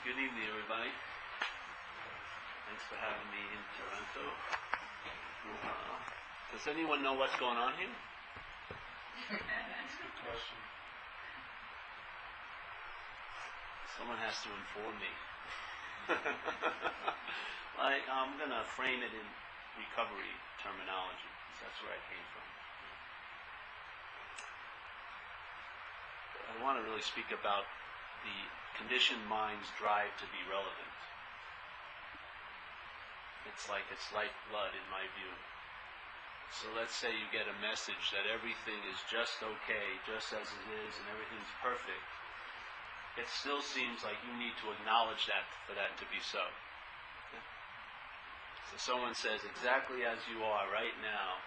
Good evening, everybody. Thanks for having me in Toronto. Does anyone know what's going on here? That's a good question. Someone has to inform me. I'm going to frame it in recovery terminology, because that's where I came from. I want to really speak about the conditioned mind's drive to be relevant. It's like it's lifeblood in my view. So let's say you get a message that everything is just okay, just as it is, and everything's perfect. It still seems like you need to acknowledge that for that to be so. So someone says, exactly as you are right now,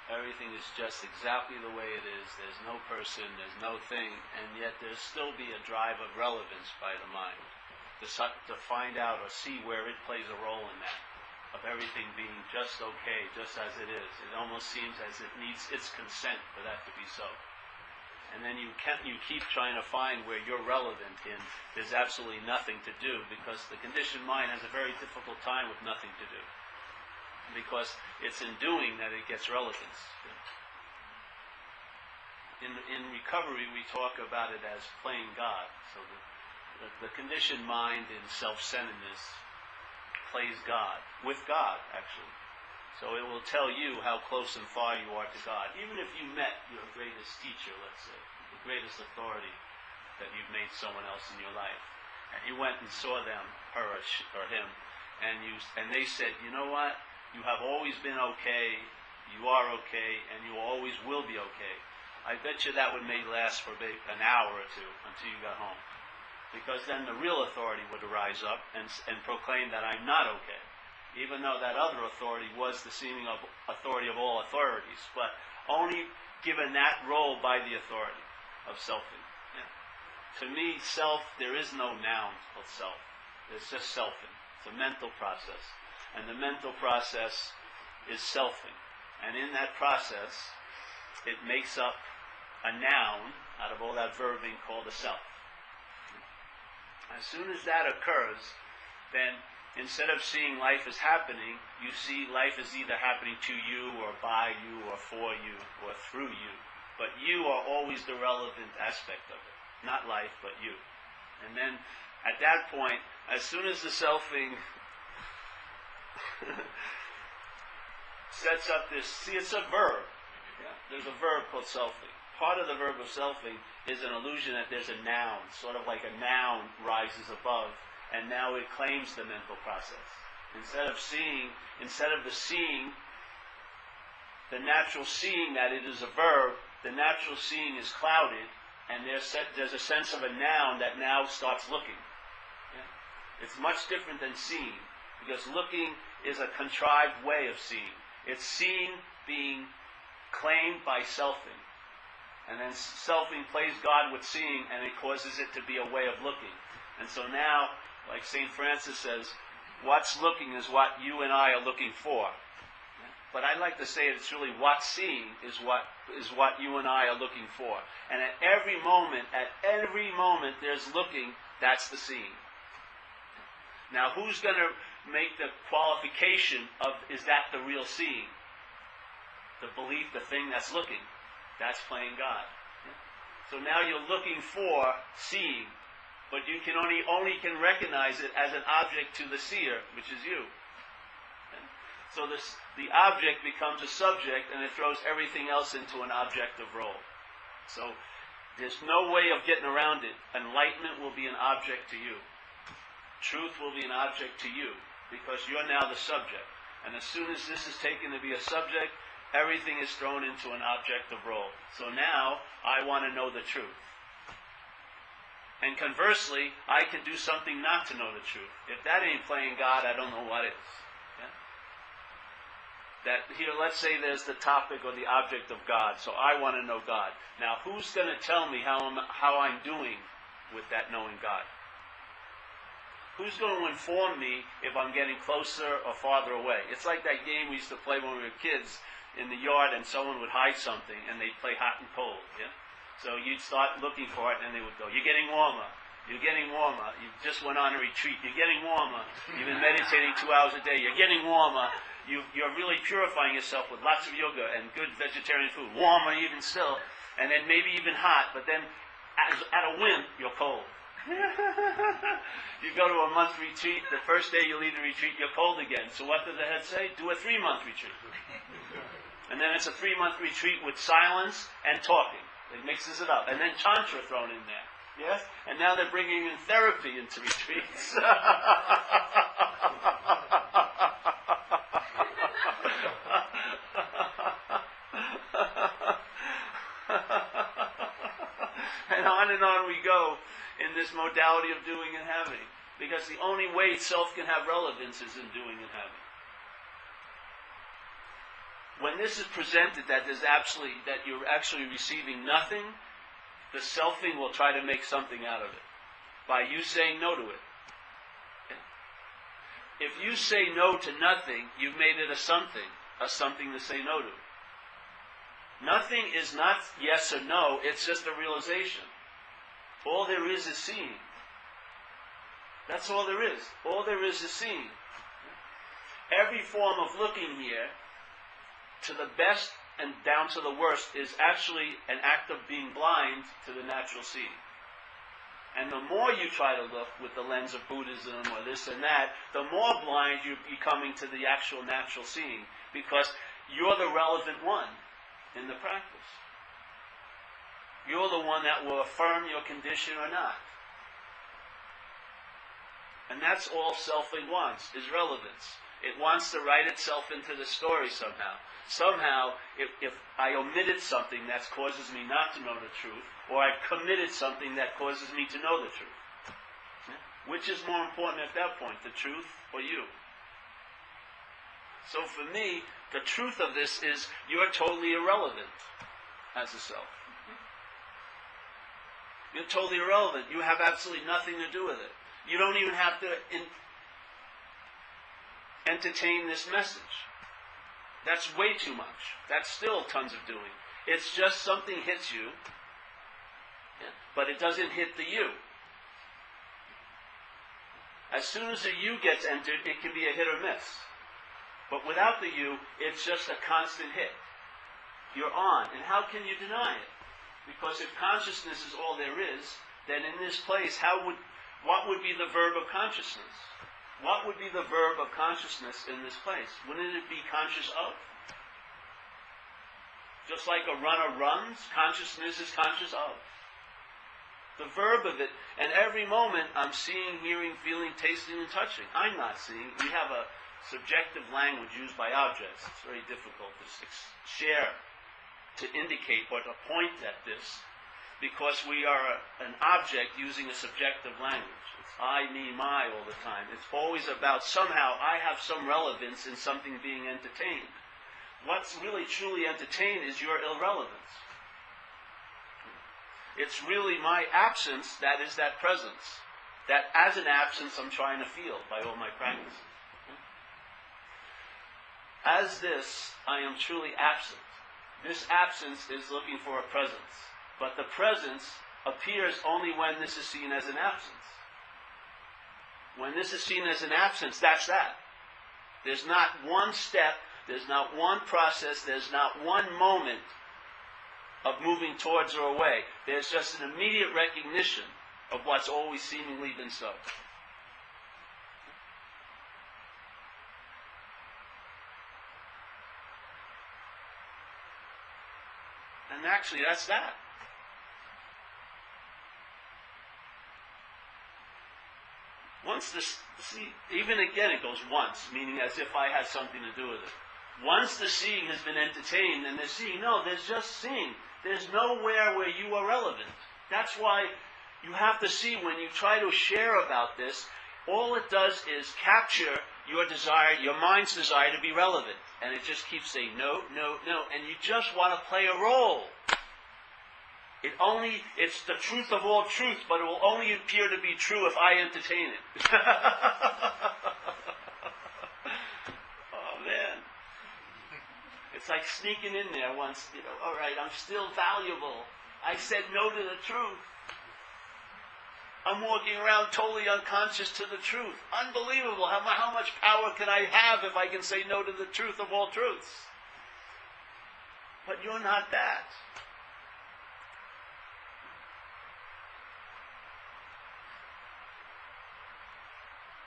everything is just exactly the way it is. There's no person, there's no thing, and yet there's still be a drive of relevance by the mind to find out or see where it plays a role in that, of everything being just okay, just as it is. It almost seems as it needs its consent for that to be so. And then you keep trying to find where you're relevant in. There's absolutely nothing to do, because the conditioned mind has a very difficult time with nothing to do. Because it's in doing that it gets relevance. In recovery, we talk about it as playing God. So the conditioned mind in self-centeredness plays God, with God, actually. So it will tell you how close and far you are to God. Even if you met your greatest teacher, let's say, the greatest authority that you've made someone else in your life, and you went and saw them, her or him, and they said, you know what? You have always been okay, you are okay, and you always will be okay. I bet you that would maybe last for an hour or two until you got home. Because then the real authority would rise up and proclaim that I'm not okay. Even though that other authority was the seeming authority of all authorities, but only given that role by the authority of selfing. Yeah. To me, self, there is no noun called self. It's just selfing. It's a mental process. And the mental process is selfing. And in that process, it makes up a noun out of all that verbing called a self. As soon as that occurs, then instead of seeing life as happening, you see life as either happening to you or by you or for you or through you. But you are always the relevant aspect of it. Not life, but you. And then at that point, as soon as the selfing sets up this, see, it's a verb. Yeah. There's a verb called selfing. Part of the verb of selfing is an illusion that there's a noun, sort of like a noun rises above, and now it claims the mental process. Instead of the seeing, the natural seeing that it is a verb, the natural seeing is clouded, and there's a sense of a noun that now starts looking. Yeah. It's much different than seeing, because looking is a contrived way of seeing. It's seeing being claimed by selfing. And then selfing plays God with seeing, and it causes it to be a way of looking. And so now, like St. Francis says, what's looking is what you and I are looking for. But I like to say it's really what's seeing is what you and I are looking for. And at every moment there's looking, that's the seeing. Now, who's going to make the qualification of, is that the real seeing? The belief, the thing that's looking. That's playing God. So now you're looking for seeing, but you can only can recognize it as an object to the seer, which is you. So the object becomes a subject, and it throws everything else into an objective role. So there's no way of getting around it. Enlightenment will be an object to you. Truth will be an object to you, because you're now the subject. And as soon as this is taken to be a subject, everything is thrown into an objective role. So now, I want to know the truth. And conversely, I can do something not to know the truth. If that ain't playing God, I don't know what is. Yeah? That here, let's say there's the topic or the object of God. So I want to know God. Now, who's going to tell me how I'm doing with that knowing God? Who's going to inform me if I'm getting closer or farther away? It's like that game we used to play when we were kids in the yard, and someone would hide something, and they'd play hot and cold. Yeah. So you'd start looking for it, and they would go, "You're getting warmer. You're getting warmer. You just went on a retreat. You're getting warmer. You've been meditating 2 hours a day. You're getting warmer. You're really purifying yourself with lots of yoga and good vegetarian food. Warmer even still. And then maybe even hot. But then at a whim, you're cold. You go to a month retreat. The first day you leave the retreat, you're cold again. So what does the head say? Do a 3-month retreat. And then it's a 3-month retreat with silence and talking. It mixes it up. And then Tantra thrown in there. Yes? And now they're bringing in therapy into retreats. And on we go in this modality of doing and having. Because the only way self can have relevance is in doing and having. When this is presented that you're actually receiving nothing, the selfing will try to make something out of it by you saying no to it. Okay? If you say no to nothing, you've made it a something to say no to. Nothing is not yes or no, it's just a realization. All there is seeing. That's all there is. All there is seeing. Every form of looking here, to the best and down to the worst, is actually an act of being blind to the natural seeing. And the more you try to look with the lens of Buddhism or this and that, the more blind you're becoming to the actual natural seeing, because you're the relevant one in the practice. You're the one that will affirm your condition or not. And that's all selfing wants, is relevance. It wants to write itself into the story somehow. Somehow, if I omitted something that causes me not to know the truth, or I've committed something that causes me to know the truth. Which is more important at that point, the truth or you? So for me, the truth of this is you're totally irrelevant as a self. You're totally irrelevant. You have absolutely nothing to do with it. You don't even have to entertain this message. That's way too much. That's still tons of doing. It's just something hits you, but it doesn't hit the you. As soon as the you gets entered, it can be a hit or miss. But without the you, it's just a constant hit. You're on. And how can you deny it? Because if consciousness is all there is, then in this place, what would be the verb of consciousness? What would be the verb of consciousness in this place? Wouldn't it be conscious of? Just like a runner runs, consciousness is conscious of. The verb of it, and every moment I'm seeing, hearing, feeling, tasting, and touching. I'm not seeing. We have a subjective language used by objects. It's very difficult to share, to indicate or to point at this, because we are an object using a subjective language. I, me, my all the time. It's always about somehow I have some relevance in something being entertained. What's really truly entertained is your irrelevance. It's really my absence that is that presence. That as an absence I'm trying to feel by all my practices. As this, I am truly absent. This absence is looking for a presence. But the presence appears only when this is seen as an absence. When this is seen as an absence, that's that. There's not one step, there's not one process, there's not one moment of moving towards or away. There's just an immediate recognition of what's always seemingly been so. And actually, that's that. Once this, see, even again it goes once, meaning as if I had something to do with it. Once the seeing has been entertained, and the seeing, no, there's just seeing. There's nowhere where you are relevant. That's why you have to see when you try to share about this, all it does is capture your desire, your mind's desire to be relevant. And it just keeps saying no, no, no. And you just want to play a role. It's the truth of all truth, but it will only appear to be true if I entertain it. Oh man. It's like sneaking in there once, all right, I'm still valuable. I said no to the truth. I'm walking around totally unconscious to the truth. Unbelievable. How much power can I have if I can say no to the truth of all truths? But you're not that.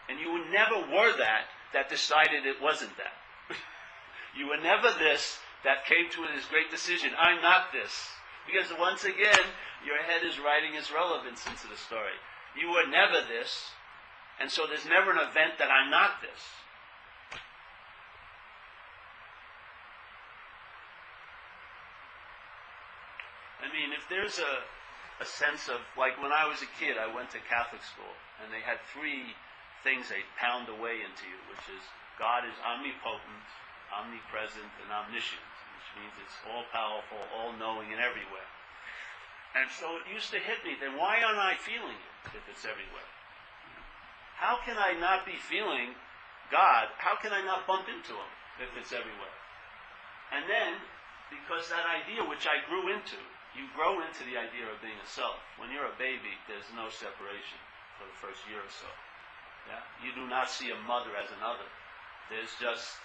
And you never were that decided it wasn't that. You were never this that came to this great decision. I'm not this. Because once again, your head is writing its relevance into the story. You were never this, and so there's never an event that I'm not this. I mean, if there's a sense of, like when I was a kid, I went to Catholic school, and they had 3 things they pound away into you, which is God is omnipotent, omnipresent, and omniscient, which means it's all-powerful, all-knowing, and everywhere. And so it used to hit me, then why aren't I feeling it if it's everywhere? How can I not be feeling God? How can I not bump into Him if it's everywhere? And then, because that idea which I grew into, you grow into the idea of being a self. When you're a baby, there's no separation for the first year or so. Yeah? You do not see a mother as another. There's just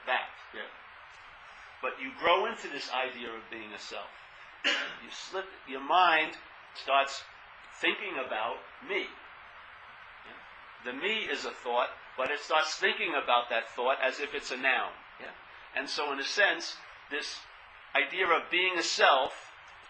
that. Yeah. But you grow into this idea of being a self. Your mind starts thinking about me. Yeah? The me is a thought, but it starts thinking about that thought as if it's a noun. Yeah? And so in a sense, this idea of being a self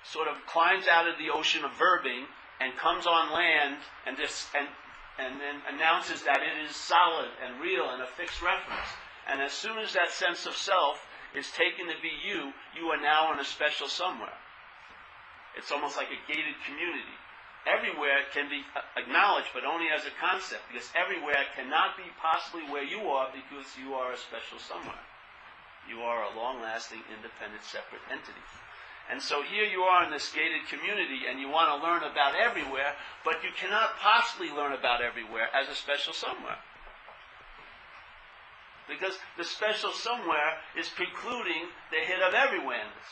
sort of climbs out of the ocean of verbing and comes on land and then announces that it is solid and real and a fixed reference. And as soon as that sense of self is taken to be you, you are now in a special somewhere. It's almost like a gated community. Everywhere can be acknowledged, but only as a concept, because everywhere cannot be possibly where you are, because you are a special somewhere. You are a long-lasting, independent, separate entity. And so here you are in this gated community, and you want to learn about everywhere, but you cannot possibly learn about everywhere as a special somewhere. Because the special somewhere is precluding the hit of everywhereness.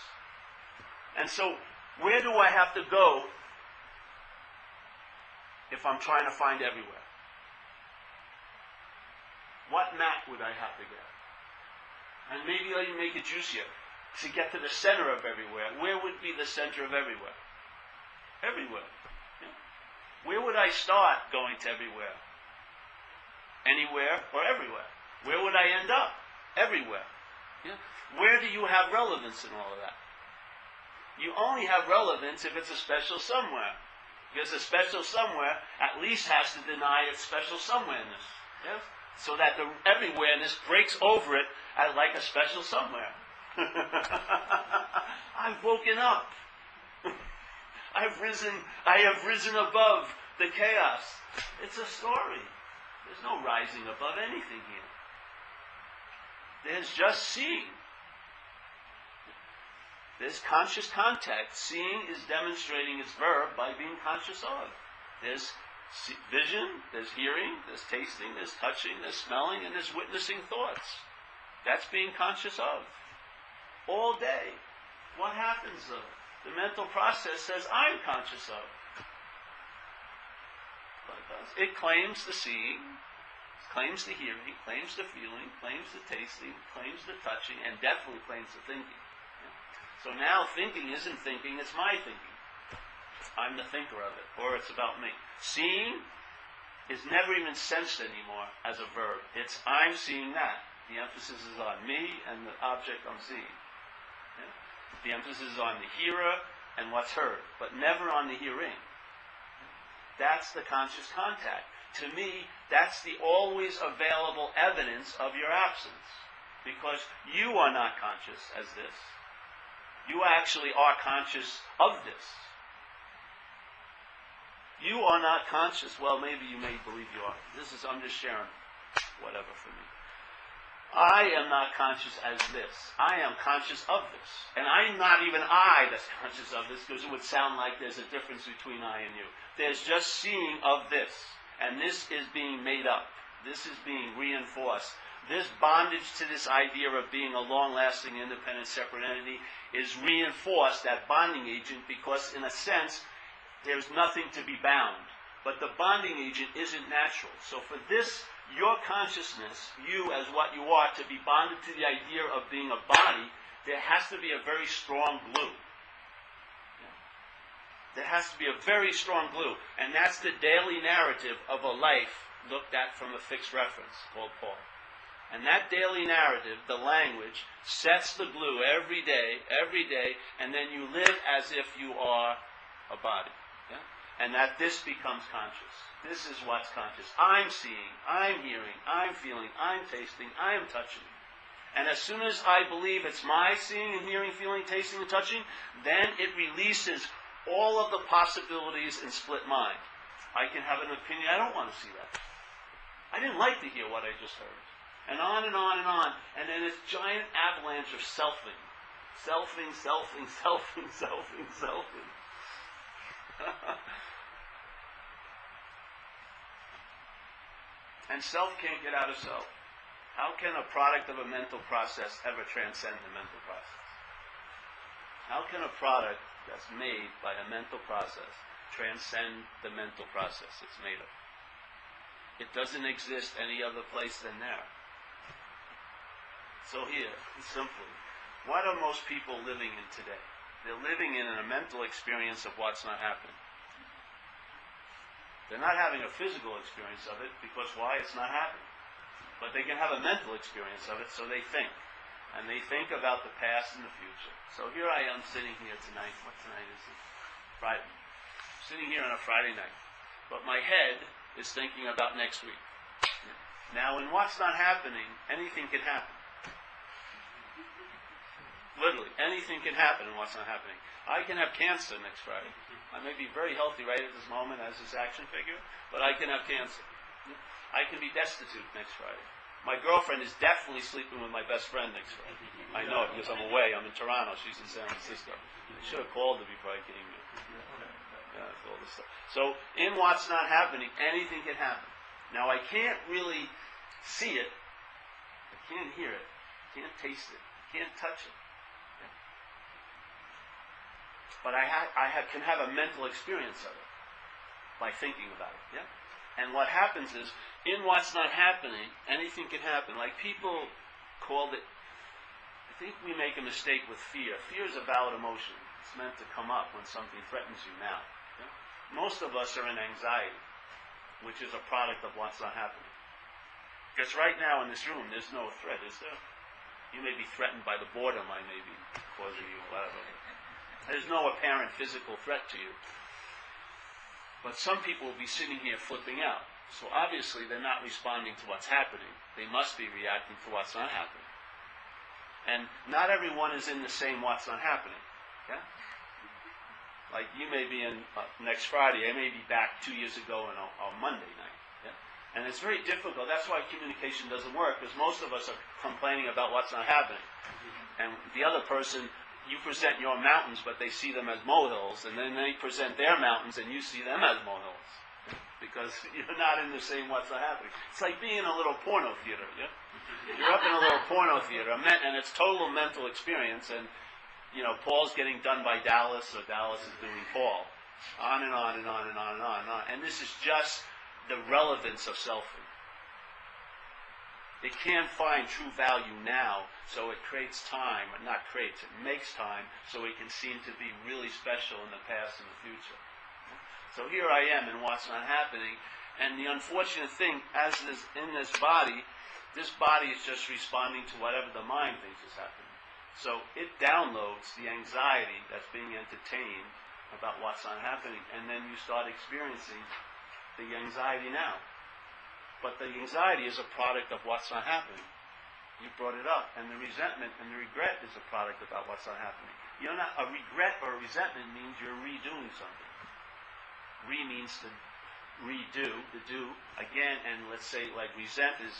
And so, where do I have to go if I'm trying to find everywhere? What map would I have to get? And maybe let me make it juicier. To get to the center of everywhere, where would be the center of everywhere? Everywhere. Yeah. Where would I start going to everywhere? Anywhere or everywhere? Where would I end up? Everywhere. Yeah. Where do you have relevance in all of that? You only have relevance if it's a special somewhere. Because a special somewhere at least has to deny its special somewhereness. Yes? So that the everywhereness breaks over it as like a special somewhere. I've woken up. I have risen above the chaos. It's a story. There's no rising above anything here. There's just seeing. There's conscious contact. Seeing is demonstrating its verb by being conscious of. There's vision, there's hearing, there's tasting, there's touching, there's smelling, and there's witnessing thoughts. That's being conscious of. All day. What happens though? The mental process says, I'm conscious of. It claims the seeing, claims the hearing, claims the feeling, claims the tasting, claims the touching, and definitely claims the thinking. So now thinking isn't thinking, it's my thinking. I'm the thinker of it, or it's about me. Seeing is never even sensed anymore as a verb. It's I'm seeing that. The emphasis is on me and the object I'm seeing. Yeah? The emphasis is on the hearer and what's heard, but never on the hearing. That's the conscious contact. To me, that's the always available evidence of your absence. Because you are not conscious as this. You actually are conscious of this. You are not conscious. Well, maybe you may believe you are. I'm just sharing whatever for me. I am not conscious as this. I am conscious of this. And I'm not even I that's conscious of this, because it would sound like there's a difference between I and you. There's just seeing of this. And this is being made up. This is being reinforced. This bondage to this idea of being a long-lasting, independent, separate entity is reinforced, that bonding agent, because in a sense, there's nothing to be bound. but the bonding agent isn't natural. So for this, your consciousness, you as what you are, to be bonded to the idea of being a body, there has to be a very strong glue. There has to be a very strong glue. And that's the daily narrative of a life looked at from a fixed reference called Paul. And that daily narrative, the language, sets the glue every day, and then you live as if you are a body. Yeah? And that this becomes conscious. This is what's conscious. I'm seeing, I'm hearing, I'm feeling, I'm tasting, I'm touching. And as soon as I believe it's my seeing and hearing, feeling, tasting, and touching, then it releases all of the possibilities in split mind. I can have an opinion, I don't want to see that. I didn't like to hear what I just heard. And on and on and on. And then this giant avalanche of selfing. Selfing. And self can't get out of self. How can a product of a mental process ever transcend the mental process? How can a product that's made by a mental process transcend the mental process it's made of? It doesn't exist any other place than there. So here, simply, what are most people living in today? They're living in a mental experience of what's not happening. They're not having a physical experience of it because why? It's not happening. But they can have a mental experience of it, so they think. And they think about the past and the future. So here I am sitting here tonight. What tonight is it? Friday. I'm sitting here on a Friday night. But my head is thinking about next week. Now, in what's not happening, anything can happen. Literally, anything can happen in what's not happening. I can have cancer next Friday. I may be very healthy right at this moment as this action figure, but I can have cancer. I can be destitute next Friday. My girlfriend is definitely sleeping with my best friend next Friday. I know it because I'm away. I'm in Toronto. She's in San Francisco. I should have called her before I came here. Yeah, all this stuff. So, in what's not happening, anything can happen. Now, I can't really see it. I can't hear it. I can't taste it. I can't touch it. Yeah. But I can have a mental experience of it by thinking about it. Yeah. And what happens is, in what's not happening, anything can happen. Like people called it, I think we make a mistake with fear. Fear is a valid emotion. It's meant to come up when something threatens you now. Yeah? Most of us are in anxiety, which is a product of what's not happening. Because right now in this room, there's no threat, is there? You may be threatened by the boredom I may be causing you, whatever. There's no apparent physical threat to you. But some people will be sitting here flipping out. So obviously they're not responding to what's happening. They must be reacting to what's not happening. And not everyone is in the same what's not happening. Yeah? Like you may be in next Friday. I may be back 2 years ago on Monday night. Yeah? And it's very difficult. That's why communication doesn't work, because most of us are complaining about what's not happening. And the other person, you present your mountains, but they see them as molehills, and then they present their mountains, and you see them as molehills, because you're not in the same what's not happening. It's like being in a little porno theater, yeah? You're up in a little porno theater, and it's total mental experience, and, Paul's getting done by Dallas, or Dallas is doing Paul. On and on and on and on and on and on. And this is just the relevance of selfing. It can't find true value now, so it creates time, or not creates, it makes time, so it can seem to be really special in the past and the future. So here I am in what's not happening, and the unfortunate thing, as is in this body is just responding to whatever the mind thinks is happening. So it downloads the anxiety that's being entertained about what's not happening, and then you start experiencing the anxiety now. But the anxiety is a product of what's not happening. You brought it up. And the resentment and the regret is a product about what's not happening. A regret or a resentment means you're redoing something. Means to redo, to do, again, and let's say like resent is,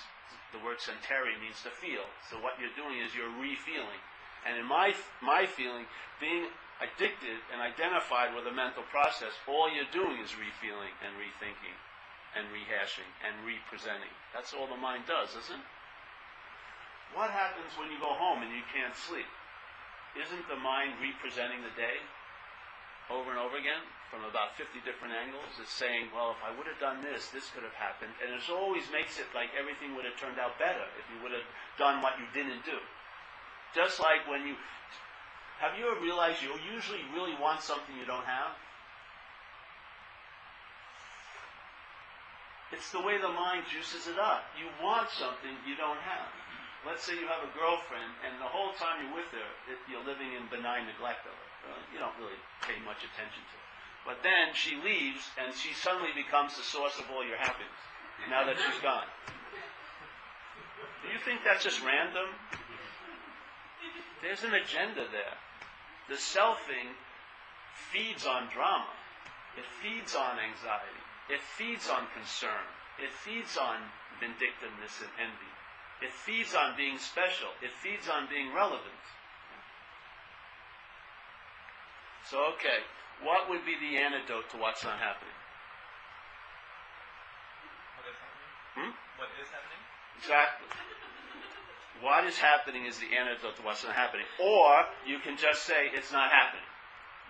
the word senteri means to feel. So what you're doing is you're re-feeling. And in my feeling, being addicted and identified with a mental process, all you're doing is re-feeling and rethinking and rehashing and representing. That's all the mind does, isn't it? What happens when you go home and you can't sleep? Isn't the mind representing the day over and over again? from about 50 different angles. It's saying, well, if I would have done this, this could have happened. And it always makes it like everything would have turned out better if you would have done what you didn't do. Just like when have you ever realized you usually really want something you don't have? It's the way the mind juices it up. You want something you don't have. Let's say you have a girlfriend, and the whole time you're with her, you're living in benign neglect of her. You don't really pay much attention to her. But then she leaves, and she suddenly becomes the source of all your happiness, now that she's gone. Do you think that's just random? There's an agenda there. The selfing feeds on drama. It feeds on anxiety. It feeds on concern. It feeds on vindictiveness and envy. It feeds on being special. It feeds on being relevant. So, okay, what would be the antidote to what's not happening? What is happening? What is happening? Exactly. What is happening is the antidote to what's not happening. Or you can just say it's not happening.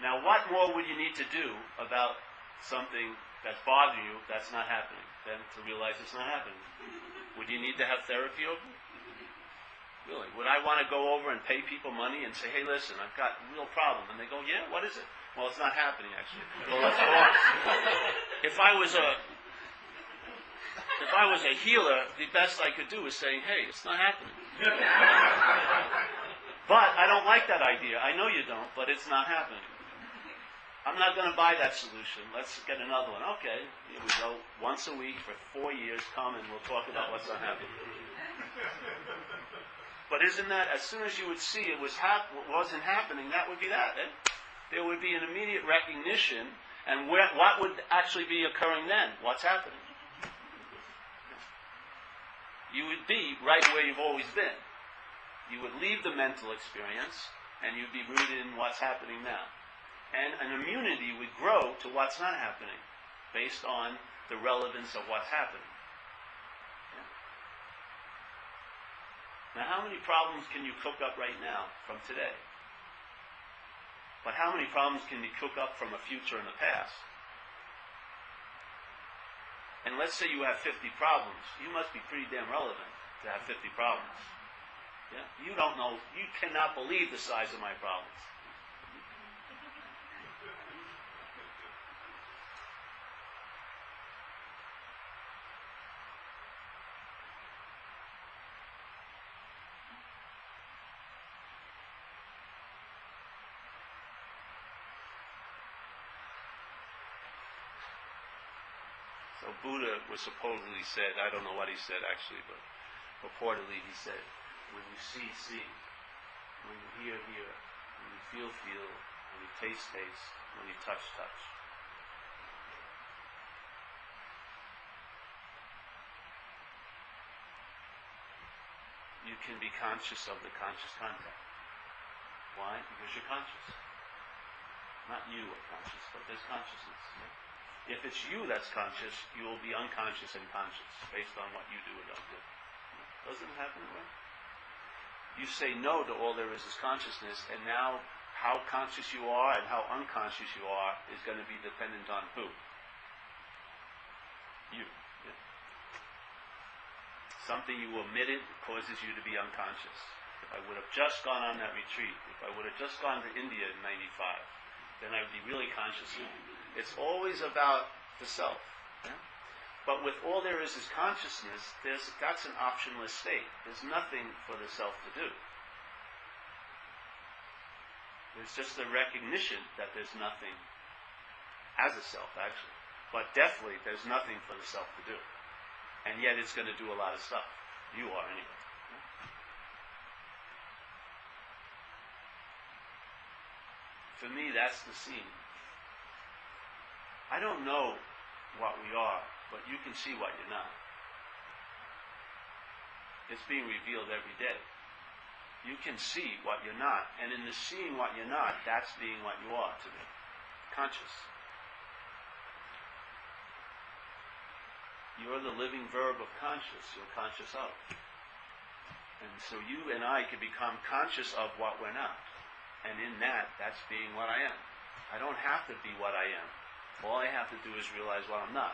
Now, what more would you need to do about something that's bothering you that's not happening than to realize it's not happening? Would you need to have therapy over it? Really? Would I want to go over and pay people money and say, hey, listen, I've got a real problem? And they go, yeah, what is it? Well, it's not happening, actually. Well, let's go on. If I was a healer, the best I could do is say, hey, it's not happening. But I don't like that idea. I know you don't, but it's not happening. I'm not going to buy that solution. Let's get another one. Okay, here we go. Once a week for 4 years, come and we'll talk about what's not happening. But isn't that, as soon as you would see it wasn't happening, that would be that. There would be an immediate recognition, and what would actually be occurring then? What's happening? You would be right where you've always been. You would leave the mental experience, and you'd be rooted in what's happening now. And an immunity would grow to what's not happening, based on the relevance of what's happening. Now, how many problems can you cook up right now from today? But how many problems can you cook up from a future and a past? And let's say you have 50 problems. You must be pretty damn relevant to have 50 problems. Yeah? You don't know, you cannot believe the size of my problems. So Buddha was supposedly said, I don't know what he said actually, but purportedly he said, when you see, see. When you hear, hear. When you feel, feel. When you taste, taste. When you touch, touch. You can be conscious of the conscious contact. Why? Because you're conscious. Not you are conscious, but there's consciousness. If it's you that's conscious, you will be unconscious and conscious based on what you do or don't do. Doesn't it happen that way? You say no to all there is consciousness, and now how conscious you are and how unconscious you are is going to be dependent on who? You. Yeah. Something you omitted causes you to be unconscious. If I would have just gone on that retreat, if I would have just gone to India in 95, then I would be really conscious now. It's always about the self. Yeah? But with all there is consciousness, that's an optionless state. There's nothing for the self to do. There's just the recognition that there's nothing as a self, actually. But definitely, there's nothing for the self to do. And yet it's going to do a lot of stuff. You are, anyway. For me, that's the scene. I don't know what we are, but you can see what you're not. It's being revealed every day. You can see what you're not, and in the seeing what you're not, that's being what you are to me. Conscious. You're the living verb of conscious. You're conscious of. And so you and I can become conscious of what we're not. And in that, that's being what I am. I don't have to be what I am. All I have to do is realize what I'm not.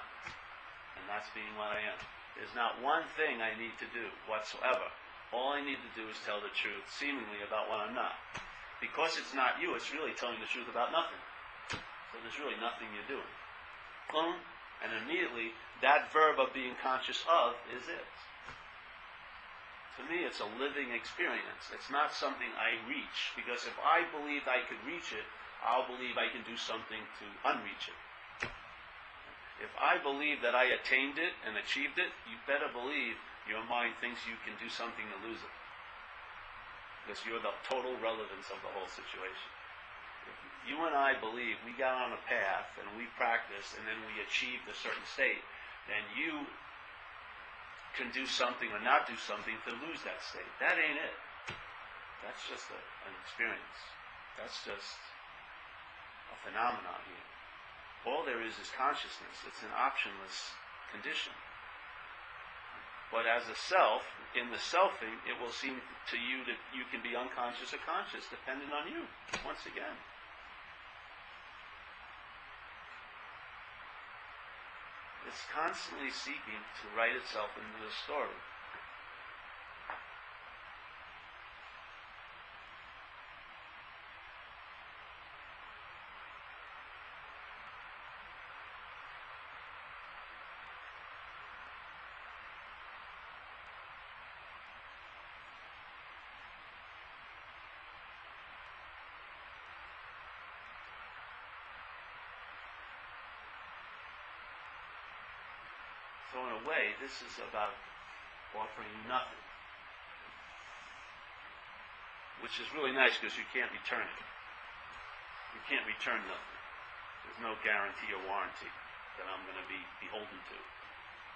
And that's being what I am. There's not one thing I need to do whatsoever. All I need to do is tell the truth, seemingly, about what I'm not. Because it's not you, it's really telling the truth about nothing. So there's really nothing you're doing. Boom. And immediately, that verb of being conscious of is it. To me, it's a living experience. It's not something I reach. Because if I believed I could reach it, I'll believe I can do something to unreach it. If I believe that I attained it and achieved it, you better believe your mind thinks you can do something to lose it. Because you're the total relevance of the whole situation. If you and I believe we got on a path and we practiced and then we achieved a certain state, then you can do something or not do something to lose that state. That ain't it. That's just an experience. That's just a phenomenon here. All there is consciousness. It's an optionless condition. But as a self, in the selfing, it will seem to you that you can be unconscious or conscious, depending on you, once again. It's constantly seeking to write itself into the story. So in a way, this is about offering nothing. Which is really nice because you can't return it. You can't return nothing. There's no guarantee or warranty that I'm going to be beholden to.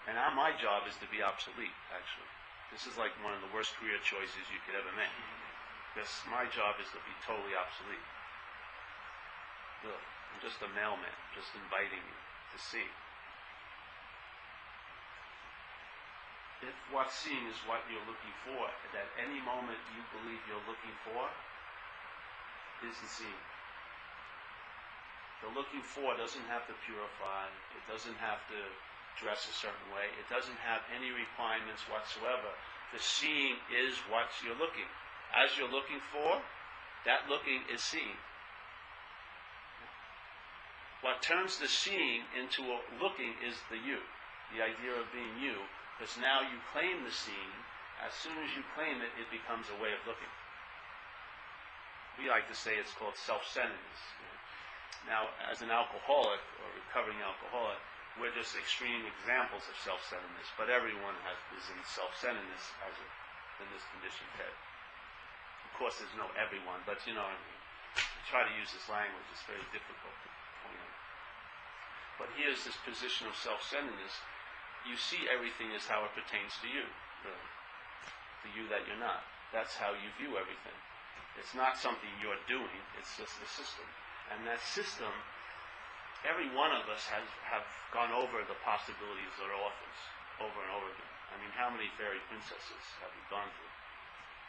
And my job is to be obsolete, actually. This is like one of the worst career choices you could ever make. Because my job is to be totally obsolete. Look, I'm just a mailman, just inviting you to see. If what's seen is what you're looking for, at any moment you believe you're looking for, isn't seen. The looking for doesn't have to purify. It doesn't have to dress a certain way. It doesn't have any requirements whatsoever. The seeing is what you're looking. As you're looking for, that looking is seeing. What turns the seeing into a looking is the you, the idea of being you. Because now you claim the seeing. As soon as you claim it, it becomes a way of looking. We like to say it's called self-centeredness. Now, as an alcoholic or recovering alcoholic, we're just extreme examples of self-centeredness. But everyone is in self-centeredness in this conditioned head. Of course, there's no everyone, but you know what I mean. I try to use this language. It's very difficult to point out. But here's this position of self-centeredness. You see everything as how it pertains to you, the you that you're not. That's how you view everything. It's not something you're doing, it's just the system. And that system, every one of us have gone over the possibilities that are offers, over and over again. I mean, how many fairy princesses have you gone through?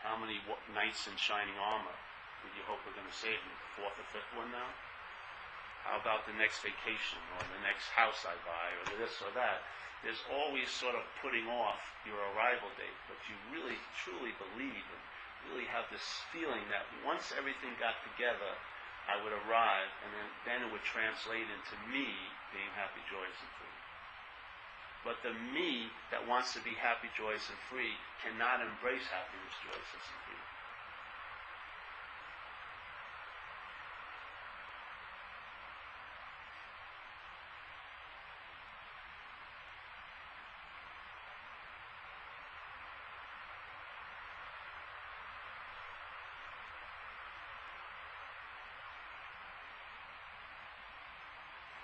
How many knights in shining armor did you hope were going to save you? The fourth or fifth one now? How about the next vacation, or the next house I buy, or this or that? There's always sort of putting off your arrival date, but you really, truly believe and really have this feeling that once everything got together, I would arrive, and then it would translate into me being happy, joyous, and free. But the me that wants to be happy, joyous, and free cannot embrace happiness, joyousness, and free.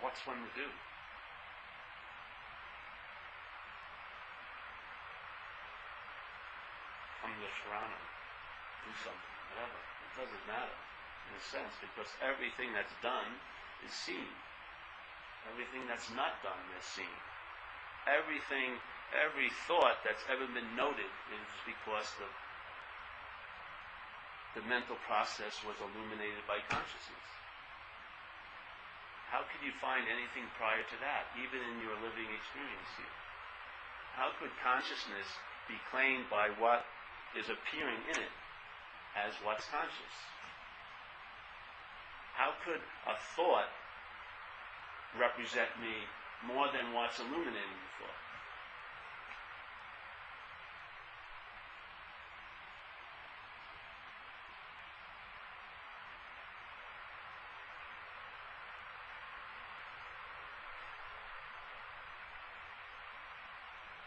What's one to do? Come to Sharana, do something, whatever. It doesn't matter, in a sense, because everything that's done is seen. Everything that's not done is seen. Everything, every thought that's ever been noted is because the mental process was illuminated by consciousness. How could you find anything prior to that, even in your living experience here? How could consciousness be claimed by what is appearing in it as what's conscious? How could a thought represent me more than what's illuminating the thought?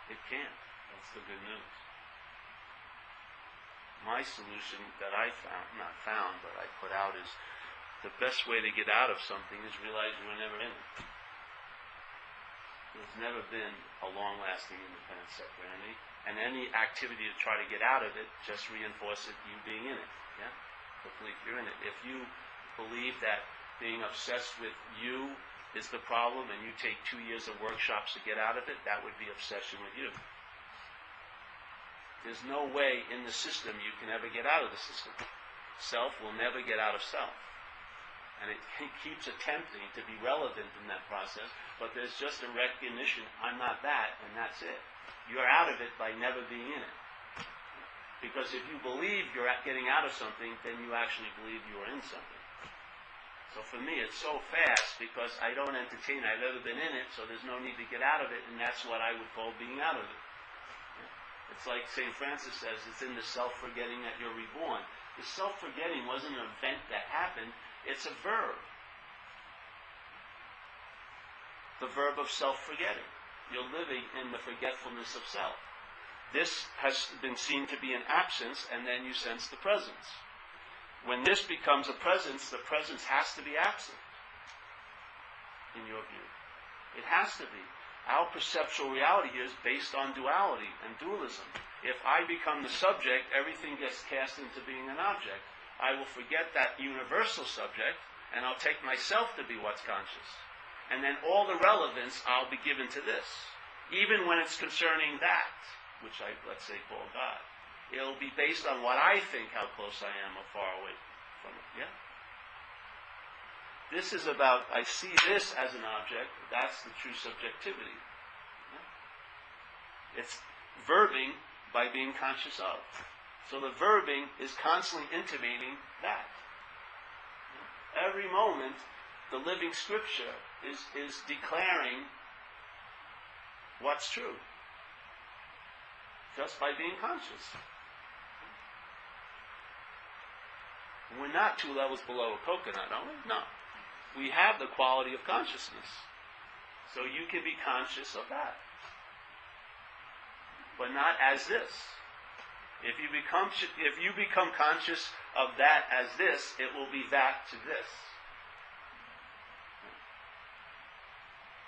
It can't. That's the good news. My solution that I found, but I put out is the best way to get out of something is realize you were never in it. There's never been a long-lasting independent separate entity, and any activity to try to get out of it just reinforces you being in it. Yeah? The belief you're in it. If you believe that being obsessed with you is the problem and you take 2 years of workshops to get out of it, that would be obsession with you. There's no way in the system you can ever get out of the system. Self will never get out of self. And it keeps attempting to be relevant in that process, but there's just a recognition, I'm not that, and that's it. You're out of it by never being in it. Because if you believe you're getting out of something, then you actually believe you're in something. So for me, it's so fast because I don't entertain, I've never been in it, so there's no need to get out of it, and that's what I would call being out of it. It's like St. Francis says, it's in the self-forgetting that you're reborn. The self-forgetting wasn't an event that happened, it's a verb. The verb of self-forgetting. You're living in the forgetfulness of self. This has been seen to be an absence, and then you sense the presence. When this becomes a presence, the presence has to be absent, in your view. It has to be. Our perceptual reality is based on duality and dualism. If I become the subject, everything gets cast into being an object. I will forget that universal subject, and I'll take myself to be what's conscious. And then all the relevance I'll be given to this, even when it's concerning that, which I, let's say, call God. It'll be based on what I think, how close I am or far away from it. Yeah? This is about, I see this as an object, that's the true subjectivity. Yeah? It's verbing by being conscious of. So the verbing is constantly intimating that. Yeah? Every moment, the living scripture is declaring what's true. Just by being conscious. We're not 2 levels below a coconut, are we? No. We have the quality of consciousness. So you can be conscious of that. But not as this. If you become conscious of that as this, it will be that to this.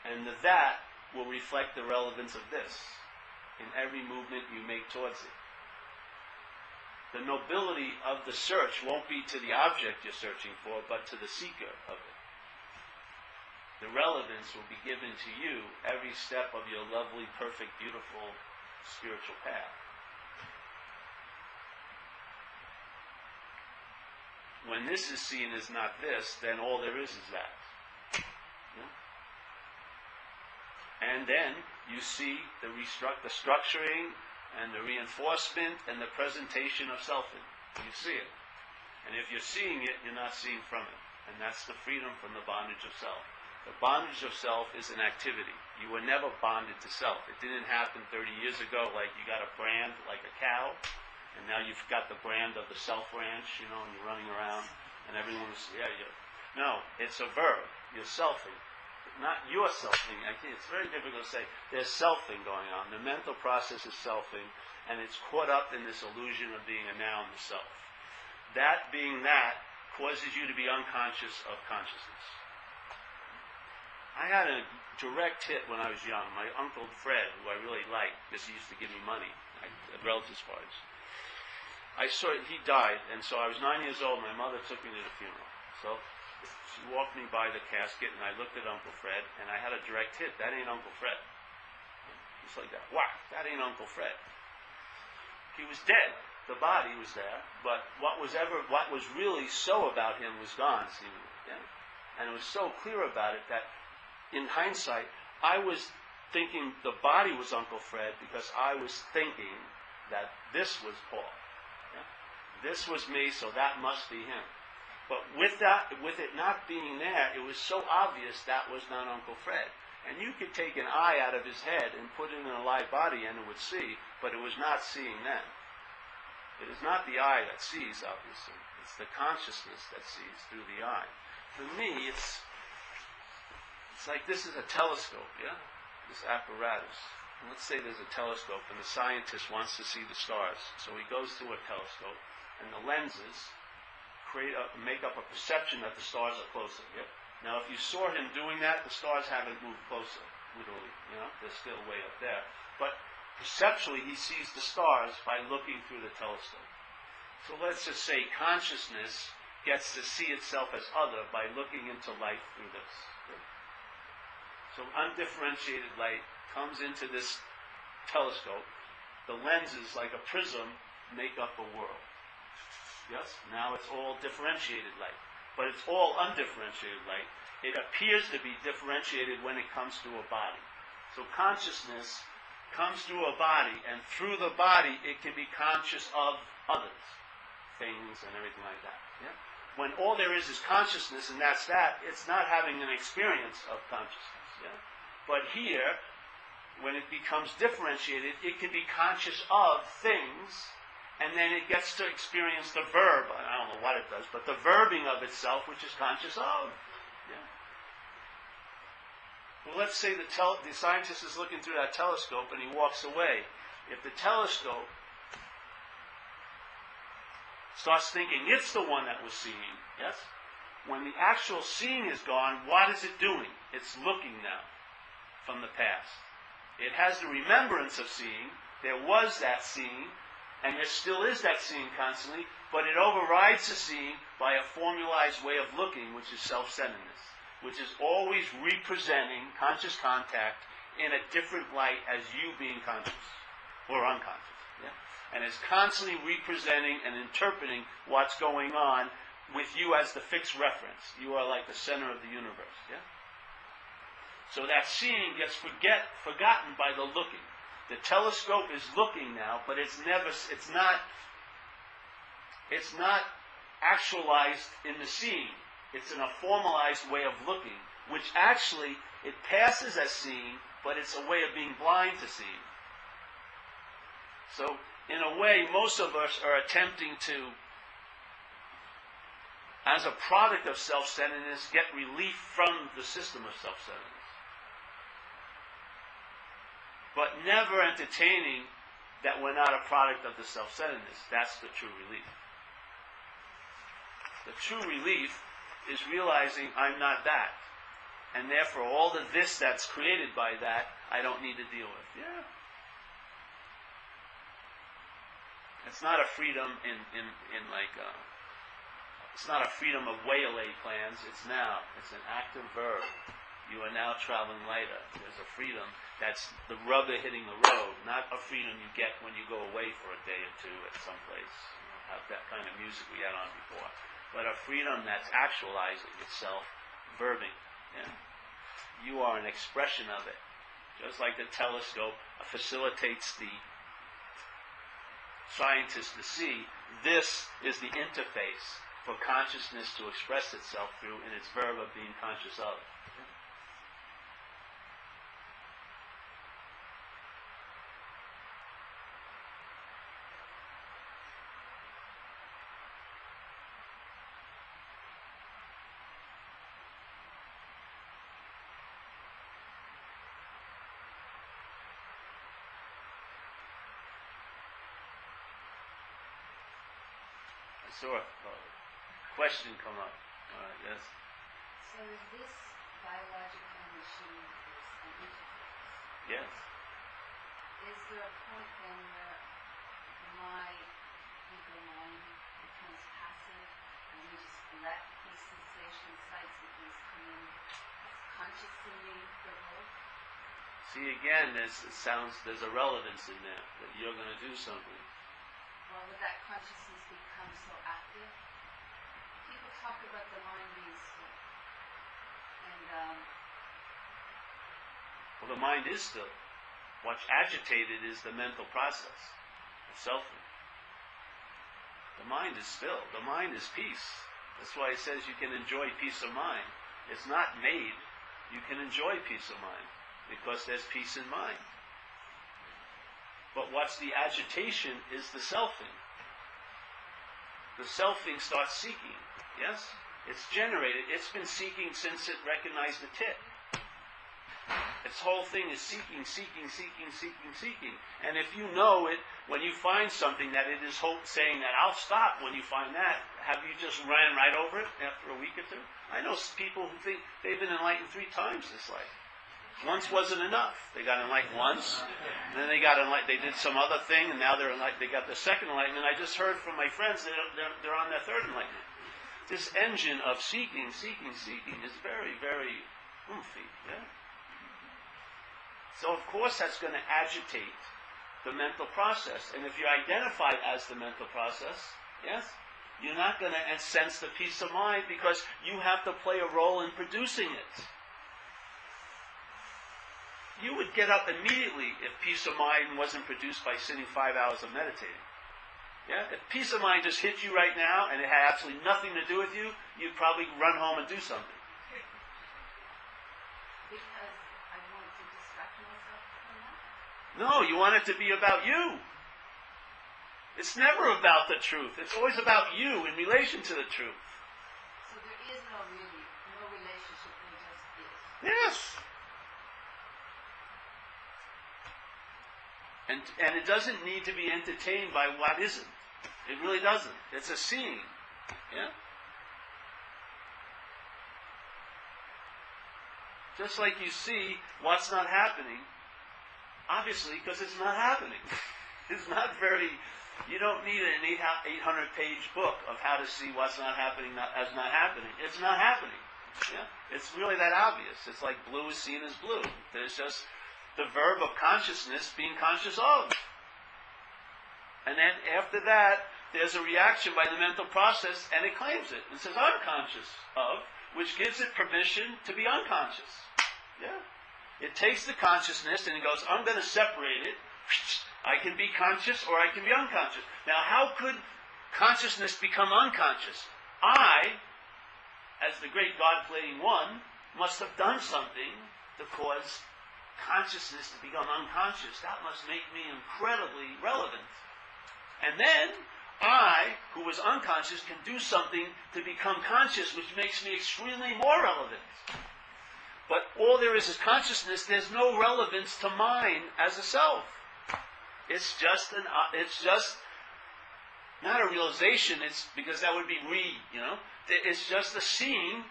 And the that will reflect the relevance of this in every movement you make towards it. The nobility of the search won't be to the object you're searching for, but to the seeker of it. The relevance will be given to you every step of your lovely, perfect, beautiful spiritual path. When this is seen as not this, then all there is that. Yeah? And then you see the structuring and the reinforcement and the presentation of selfing. You see it. And if you're seeing it, you're not seeing from it. And that's the freedom from the bondage of self. The bondage of self is an activity. You were never bonded to self. It didn't happen 30 years ago like you got a brand like a cow, and now you've got the brand of the self ranch, and you're running around, and everyone's, no, it's a verb. You're selfing. Not your selfing. I think it's very difficult to say. There's selfing going on. The mental process is selfing, and it's caught up in this illusion of being a noun, the self. That being that causes you to be unconscious of consciousness. I had a direct hit when I was young. My Uncle Fred, who I really liked, because he used to give me money at relatives' parties. He died, and so I was 9 years old. My mother took me to the funeral. So she walked me by the casket, and I looked at Uncle Fred, and I had a direct hit. That ain't Uncle Fred. Just like that. Wow, that ain't Uncle Fred. He was dead. The body was there, but what was really so about him was gone. See? Yeah? And it was so clear about it that, in hindsight, I was thinking the body was Uncle Fred because I was thinking that this was Paul. Yeah? This was me, so that must be him. But with it not being there, it was so obvious that was not Uncle Fred. And you could take an eye out of his head and put it in a live body and it would see, but it was not seeing then. It is not the eye that sees, obviously. It's the consciousness that sees through the eye. For me, it's like this is a telescope, yeah? This apparatus. And let's say there's a telescope and the scientist wants to see the stars. So he goes to a telescope and the lenses make up a perception that the stars are closer. Yeah? Now, if you saw him doing that, the stars haven't moved closer, literally. They're still way up there. But perceptually, he sees the stars by looking through the telescope. So let's just say consciousness gets to see itself as other by looking into light through this. So undifferentiated light comes into this telescope. The lenses, like a prism, make up a world. Yes? Now it's all differentiated light. But it's all undifferentiated light. It appears to be differentiated when it comes to a body. So consciousness comes through a body, and through the body it can be conscious of others, things and everything like that. Yeah? When all there is consciousness, and that's that, it's not having an experience of consciousness. Yeah? But here, when it becomes differentiated, it can be conscious of things, and then it gets to experience the verb. I don't know what it does, but the verbing of itself, which is conscious of. Yeah? Well, let's say the scientist is looking through that telescope and he walks away. If the telescope starts thinking it's the one that was seeing, yes? When the actual seeing is gone, what is it doing? It's looking now from the past. It has the remembrance of seeing. There was that seeing, and there still is that seeing constantly, but it overrides the seeing by a formalized way of looking, which is self-centeredness, which is always representing conscious contact in a different light as you being conscious or unconscious. Yeah? And is constantly representing and interpreting what's going on with you as the fixed reference. You are like the center of the universe. Yeah? So that seeing gets forgotten by the looking. The telescope is looking now, but it's not actualized in the seeing. It's in a formalized way of looking, which actually, it passes as seeing, but it's a way of being blind to seeing. So, in a way, most of us are attempting to, as a product of self-centeredness, get relief from the system of self-centeredness. But never entertaining that we're not a product of the self-centeredness. That's the true relief. The true relief is realizing I'm not that. And therefore all the this that's created by that, I don't need to deal with. Yeah. It's not a freedom it's not a freedom of way-away plans. It's an active verb. You are now traveling lighter. There's a freedom that's the rubber hitting the road, not a freedom you get when you go away for a day or two at some place. Have that kind of music we had on before. But a freedom that's actualizing itself, verbing. Yeah? You are an expression of it. Just like the telescope facilitates the scientist to see, this is the interface for consciousness to express itself through in its verb of being conscious of. I saw a question come up. All right, yes? So this biological machine is an interface. Yes. Is there a point then where my ego mind becomes passive and we just let these sensation sights and things come in consciously provoke? See, again, there's a relevance in there, that you're going to do something. Well, would that consciousness become so active? People talk about the mind being still. Well, the mind is still. What's agitated is the mental process of selfing. The mind is still. The mind is peace. That's why it says you can enjoy peace of mind. It's not made. You can enjoy peace of mind because there's peace in mind. But what's the agitation is the selfing. The selfing starts seeking. Yes? It's generated. It's been seeking since it recognized the tit. Its whole thing is seeking. And if you know it, when you find something that it is saying that I'll stop when you find that, have you just ran right over it after a week or two? I know people who think they've been enlightened 3 times this life. Once wasn't enough. They got enlightened once, and then they did some other thing, and now they got the second enlightenment. I just heard from my friends that they're on their 3rd enlightenment. This engine of seeking is very, very oomphy. Yeah? So of course that's going to agitate the mental process. And if you're identified as the mental process, yes, you're not going to sense the peace of mind because you have to play a role in producing it. You would get up immediately if peace of mind wasn't produced by sitting 5 hours of meditating. Yeah? If peace of mind just hit you right now and it had absolutely nothing to do with you, you'd probably run home and do something. Because I want to distract myself from that. No, you want it to be about you. It's never about the truth. It's always about you in relation to the truth. So there is no relationship, there just is. Yes. And it doesn't need to be entertained by what isn't. It really doesn't. It's a seeing. Yeah? Just like you see what's not happening, obviously, because it's not happening. It's not very... You don't need an 800-page book of how to see what's not happening as not happening. It's not happening. Yeah? It's really that obvious. It's like blue is seen as blue. There's just the verb of consciousness being conscious of. And then after that, there's a reaction by the mental process, and it claims it. It says unconscious of, which gives it permission to be unconscious. Yeah? It takes the consciousness and it goes, I'm going to separate it. I can be conscious or I can be unconscious. Now, how could consciousness become unconscious? I, as the great God-playing one, must have done something to cause consciousness to become unconscious. That must make me incredibly relevant. And then, I, who was unconscious, can do something to become conscious, which makes me extremely more relevant. But all there is consciousness. There's no relevance to mine as a self. It's just not a realization. It's because that would be It's just a seeing.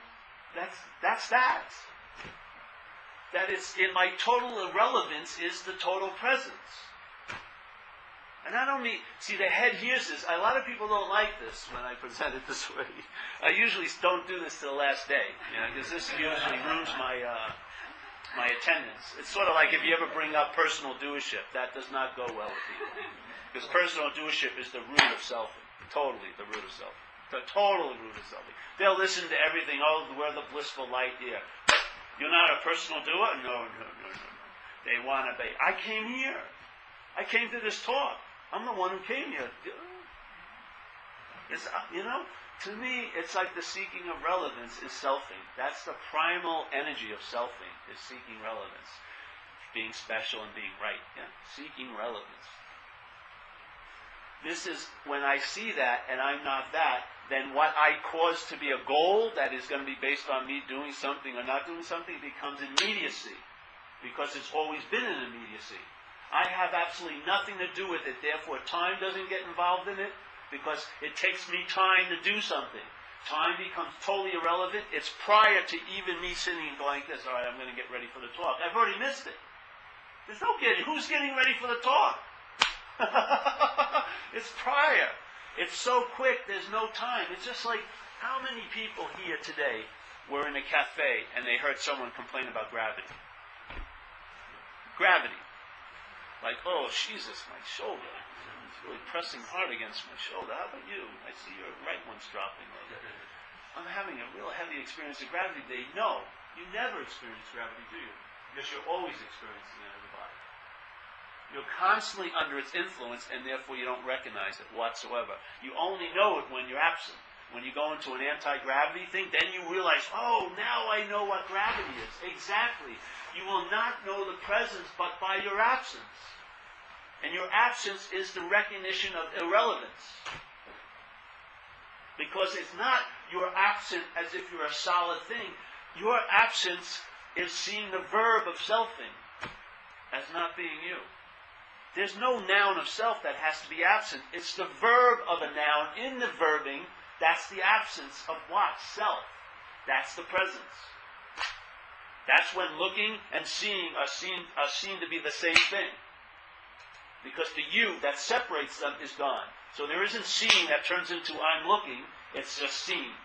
That's that. That is in my total irrelevance is the total presence. And I don't mean, see, the head hears this. A lot of people don't like this when I present it this way. I usually don't do this till the last day, because this usually ruins my attendance. It's sort of like if you ever bring up personal doership, that does not go well with people. Because personal doership is the root of selfing. Totally the root of selfing. The total root of selfing. They'll listen to everything. Oh, we're the blissful light here. You're not a personal doer? No. They want to be. I came here. I came to this talk. I'm the one who came here. It's, to me, it's like the seeking of relevance is selfing. That's the primal energy of selfing, is seeking relevance. Being special and being right. Yeah? Seeking relevance. This is, when I see that and I'm not that, then what I cause to be a goal that is going to be based on me doing something or not doing something becomes immediacy. Because it's always been an immediacy. I have absolutely nothing to do with it. Therefore, time doesn't get involved in it because it takes me time to do something. Time becomes totally irrelevant. It's prior to even me sitting and going like this. All right, I'm going to get ready for the talk. I've already missed it. There's no getting. Who's getting ready for the talk? It's prior. It's so quick. There's no time. It's just like how many people here today were in a cafe and they heard someone complain about gravity. Gravity. Like, oh, Jesus, my shoulder. It's really pressing hard against my shoulder. How about you? I see your right one's dropping. I'm having a real heavy experience of gravity today. No, You never experience gravity, do you? Because you're always experiencing it in the body. You're constantly under its influence, and therefore you don't recognize it whatsoever. You only know it when you're absent. When you go into an anti-gravity thing, then you realize, oh, now I know what gravity is. Exactly. You will not know the presence but by your absence. And your absence is the recognition of irrelevance. Because it's not you're absent as if you're a solid thing. Your absence is seeing the verb of selfing as not being you. There's no noun of self that has to be absent. It's the verb of a noun in the verbing. That's the absence of what? Self. That's the presence. That's when looking and seeing are seen to be the same thing. Because the you that separates them is gone. So there isn't seeing that turns into I'm looking. It's just seeing.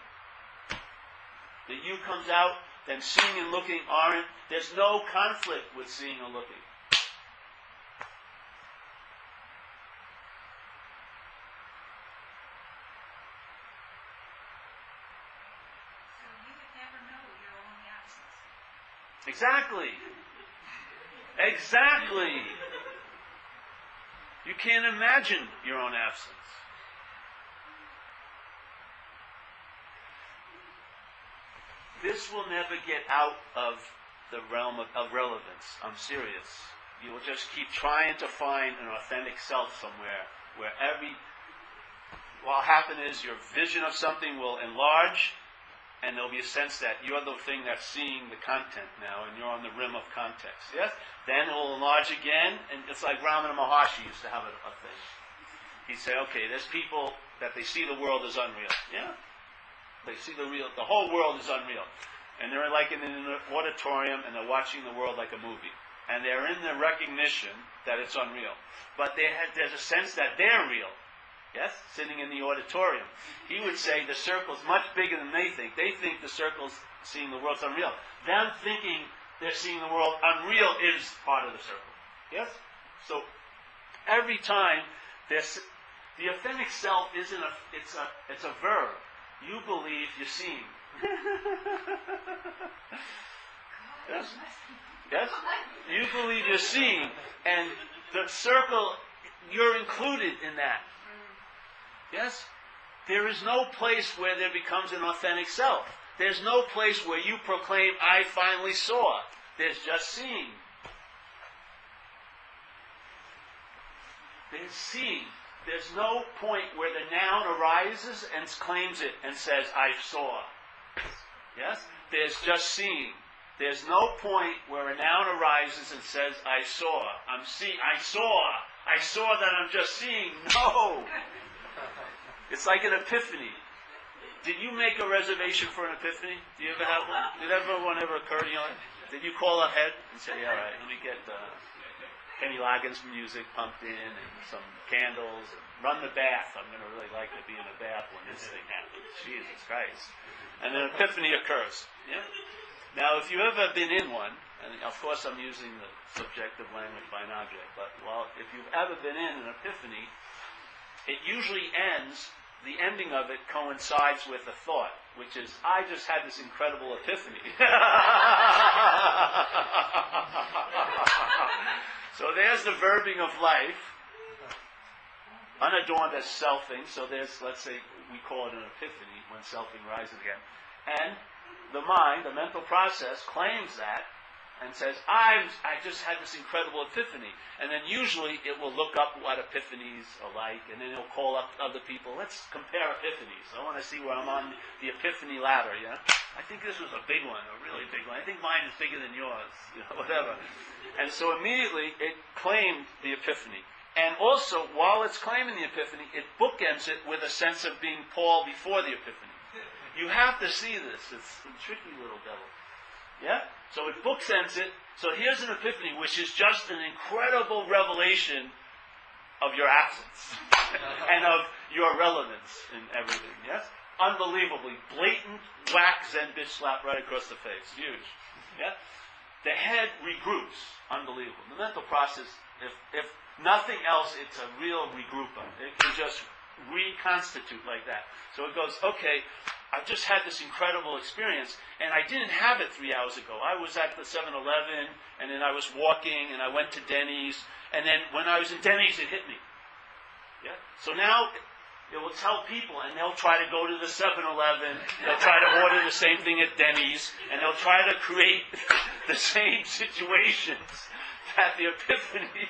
The you comes out, then seeing and looking aren't. There's no conflict with seeing or looking. Exactly. Exactly. You can't imagine your own absence. This will never get out of the realm of relevance. I'm serious. You will just keep trying to find an authentic self somewhere where what will happen is your vision of something will enlarge, and there'll be a sense that you're the thing that's seeing the content now, and you're on the rim of context. Yes? Then it will enlarge again, and it's like Ramana Maharshi used to have a thing. He'd say, okay, there's people that they see the world as unreal. Yeah? They see the whole world is unreal. And they're like in an auditorium, and they're watching the world like a movie. And they're in the recognition that it's unreal. But there's a sense that they're real. Yes? Sitting in the auditorium. He would say the circle's much bigger than they think. They think the circle's seeing the world's unreal. Them thinking they're seeing the world unreal is part of the circle. Yes? So every time the authentic self it's a verb. You believe you're seeing. Yes? Yes? You believe you're seeing. And the circle, you're included in that. Yes? There is no place where there becomes an authentic self. There's no place where you proclaim, I finally saw. There's just seeing. There's seeing. There's no point where the noun arises and claims it and says, I saw. Yes? There's just seeing. There's no point where a noun arises and says, I saw. I saw that I'm just seeing. No! It's like an epiphany. Did you make a reservation for an epiphany? Do you ever have one? Did one ever occur to you? Did you call ahead and say, all right, let me get Kenny Loggins music pumped in and some candles and run the bath. I'm going to really like to be in a bath when this thing happens. Jesus Christ. And an epiphany occurs. Yeah? Now, if you've ever been in one, and of course I'm using the subjective language by an object, but if you've ever been in an epiphany, it usually ends, the ending of it coincides with a thought, which is, I just had this incredible epiphany. So there's the verbing of life, unadorned as selfing. So there's, let's say, we call it an epiphany when selfing rises again. And the mind, the mental process, claims that and says, I just had this incredible epiphany. And then usually it will look up what epiphanies are like, and then it'll call up other people. Let's compare epiphanies. I want to see where I'm on the epiphany ladder, yeah? I think this was a big one, a really big one. I think mine is bigger than yours, whatever. And so immediately it claimed the epiphany. And also, while it's claiming the epiphany, it bookends it with a sense of being Paul before the epiphany. You have to see this. It's a tricky little devil. Yeah? So it bookends it. So here's an epiphany, which is just an incredible revelation of your absence and of your relevance in everything. Yes? Unbelievably blatant whack Zen bitch slap right across the face. Huge. Yeah? The head regroups. Unbelievable. The mental process, if nothing else, it's a real regrouper. It can just reconstitute like that. So it goes, okay, I just had this incredible experience, and I didn't have it 3 hours ago. I was at the 7-Eleven, and then I was walking, and I went to Denny's, and then when I was in Denny's, it hit me. Yeah. So now it will tell people, and they'll try to go to the 7-Eleven, they'll try to order the same thing at Denny's, and they'll try to create the same situations that the epiphany.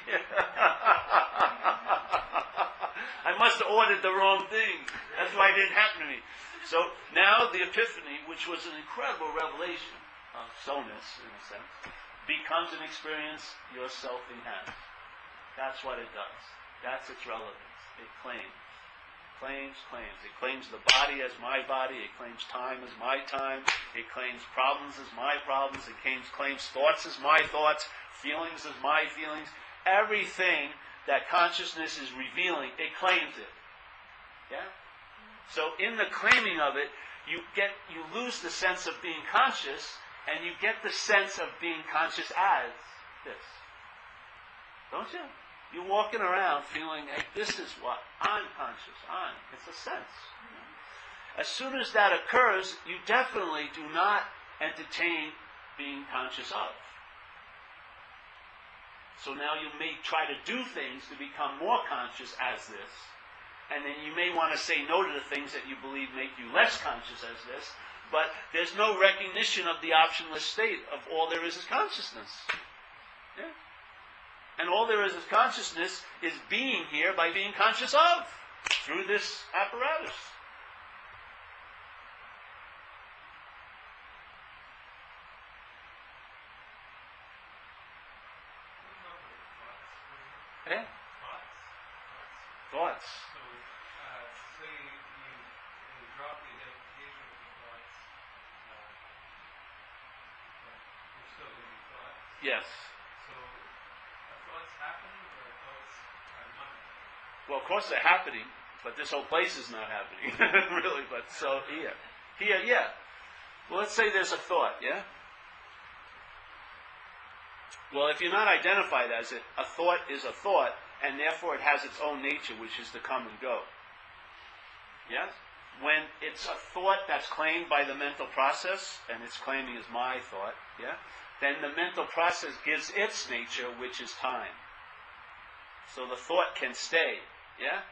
I must have ordered the wrong thing. That's why it didn't happen to me. So now the epiphany, which was an incredible revelation of soulness, in a sense, becomes an experience your selfing has. That's what it does. That's its relevance. It claims. It claims the body as my body. It claims time as my time. It claims problems as my problems. It claims thoughts as my thoughts. Feelings as my feelings. Everything that consciousness is revealing, it claims it. Yeah? So in the claiming of it, you lose the sense of being conscious, and you get the sense of being conscious as this. Don't you? You're walking around feeling, hey, this is what I'm conscious on. It's a sense. As soon as that occurs, you definitely do not entertain being conscious of. So now you may try to do things to become more conscious as this, and then you may want to say no to the things that you believe make you less conscious as this, but there's no recognition of the optionless state of all there is consciousness. Yeah? And all there is consciousness is being here by being conscious of, through this apparatus. Yeah? Thoughts. So, say you drop the identification with the thoughts, you're still going to be thoughts. Yes. So, are thoughts happening or are thoughts not happening? Well, of course they're happening, but this whole place is not happening, really. But so here, yeah. Well, let's say there's a thought, yeah. Well, if you're not identified as it, a thought is a thought, and therefore it has its own nature, which is to come and go. Yes? When it's a thought that's claimed by the mental process, and it's claiming as my thought, yeah, then the mental process gives its nature, which is time. So the thought can stay, yeah?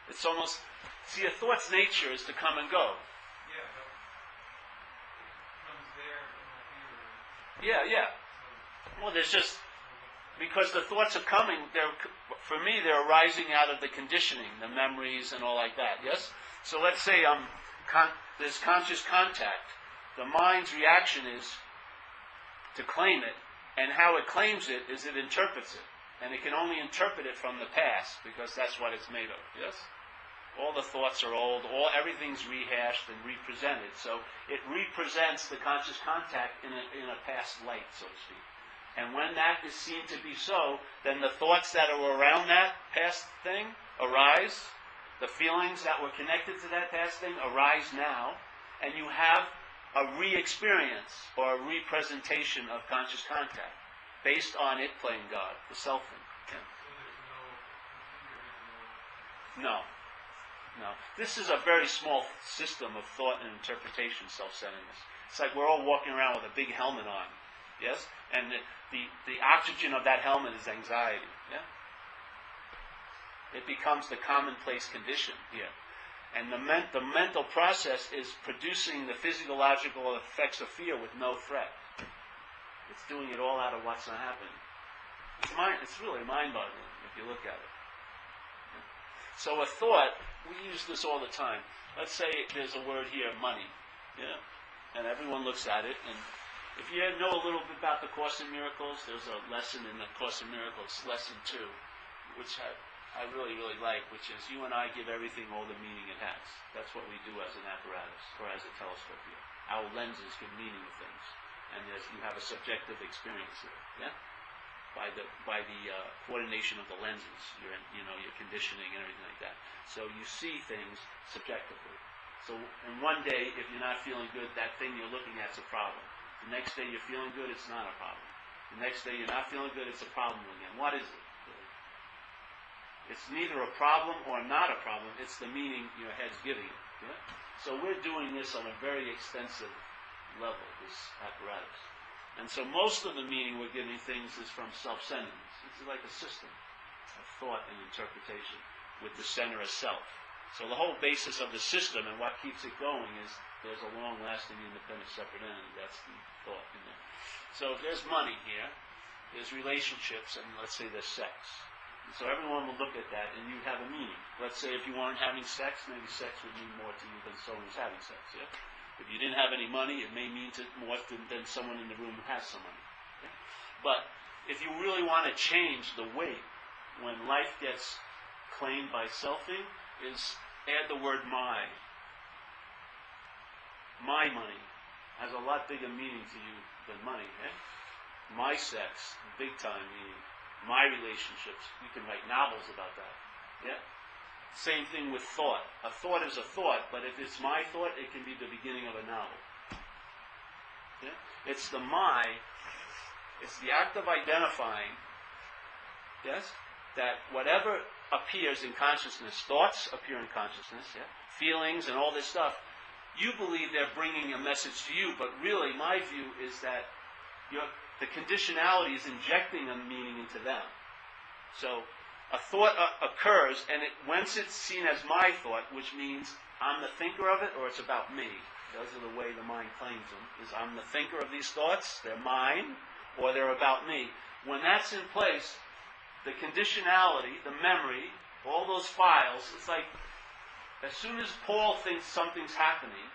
It's almost, see, a thought's nature is to come and go. Yeah, but it comes there, but not here. Yeah. Well, there's just, because the thoughts are coming, for me, they're arising out of the conditioning, the memories and all like that, yes? So let's say there's conscious contact. The mind's reaction is to claim it, and how it claims it is it interprets it. And it can only interpret it from the past, because that's what it's made of, yes? All the thoughts are old, everything's rehashed and represented, so it represents the conscious contact in a past light, so to speak. And when that is seen to be so, then the thoughts that are around that past thing arise. The feelings that were connected to that past thing arise now. And you have a re-experience or a representation of conscious contact based on it playing God, the selfing. Yeah. No. This is a very small system of thought and interpretation, self-centeredness. It's like we're all walking around with a big helmet on. Yes? And the oxygen of that helmet is anxiety. Yeah? It becomes the commonplace condition here. And the mental process is producing the physiological effects of fear with no threat. It's doing it all out of what's not happening. It's really mind-boggling if you look at it. Yeah? So a thought, we use this all the time. Let's say there's a word here, money. Yeah? And everyone looks at it, and if you know a little bit about the Course in Miracles, there's a lesson in the Course in Miracles, lesson 2, which I really, really like, which is you and I give everything all the meaning it has. That's what we do as an apparatus, or as a telescope here. Our lenses give meaning to things, and you have a subjective experience here, yeah? By the coordination of the lenses, your conditioning and everything like that. So you see things subjectively. So, and one day, if you're not feeling good, that thing you're looking at is a problem. The next day you're feeling good, it's not a problem. The next day you're not feeling good, it's a problem again. What is it? Really? It's neither a problem or not a problem. It's the meaning your head's giving it. Yeah? So we're doing this on a very extensive level, this apparatus. And so most of the meaning we're giving things is from self-centeredness. It's like a system of thought and interpretation with the center as self. So the whole basis of the system and what keeps it going is there's a long-lasting, independent, separate entity. That's the thought in there. So if there's money here, there's relationships, and let's say there's sex. And so everyone will look at that, and you have a meaning. Let's say if you weren't having sex, maybe sex would mean more to you than someone who's having sex. Yeah? If you didn't have any money, it may mean more than someone in the room who has some money. Okay? But if you really want to change the weight when life gets claimed by selfing, is add the word my. My money has a lot bigger meaning to you than money. Eh? My sex, big time meaning. My relationships. You can write novels about that. Yeah? Same thing with thought. A thought is a thought, but if it's my thought, it can be the beginning of a novel. Yeah? It's the my. It's the act of identifying, yes, that whatever appears in consciousness, thoughts appear in consciousness, yeah, feelings and all this stuff, you believe they're bringing a message to you, but really my view is that the conditionality is injecting a meaning into them. So a thought occurs, and once it's seen as my thought, which means I'm the thinker of it, or it's about me. Those are the way the mind claims them, is I'm the thinker of these thoughts, they're mine, or they're about me. When that's in place, the conditionality, the memory, all those files, it's like as soon as Paul thinks something's happening,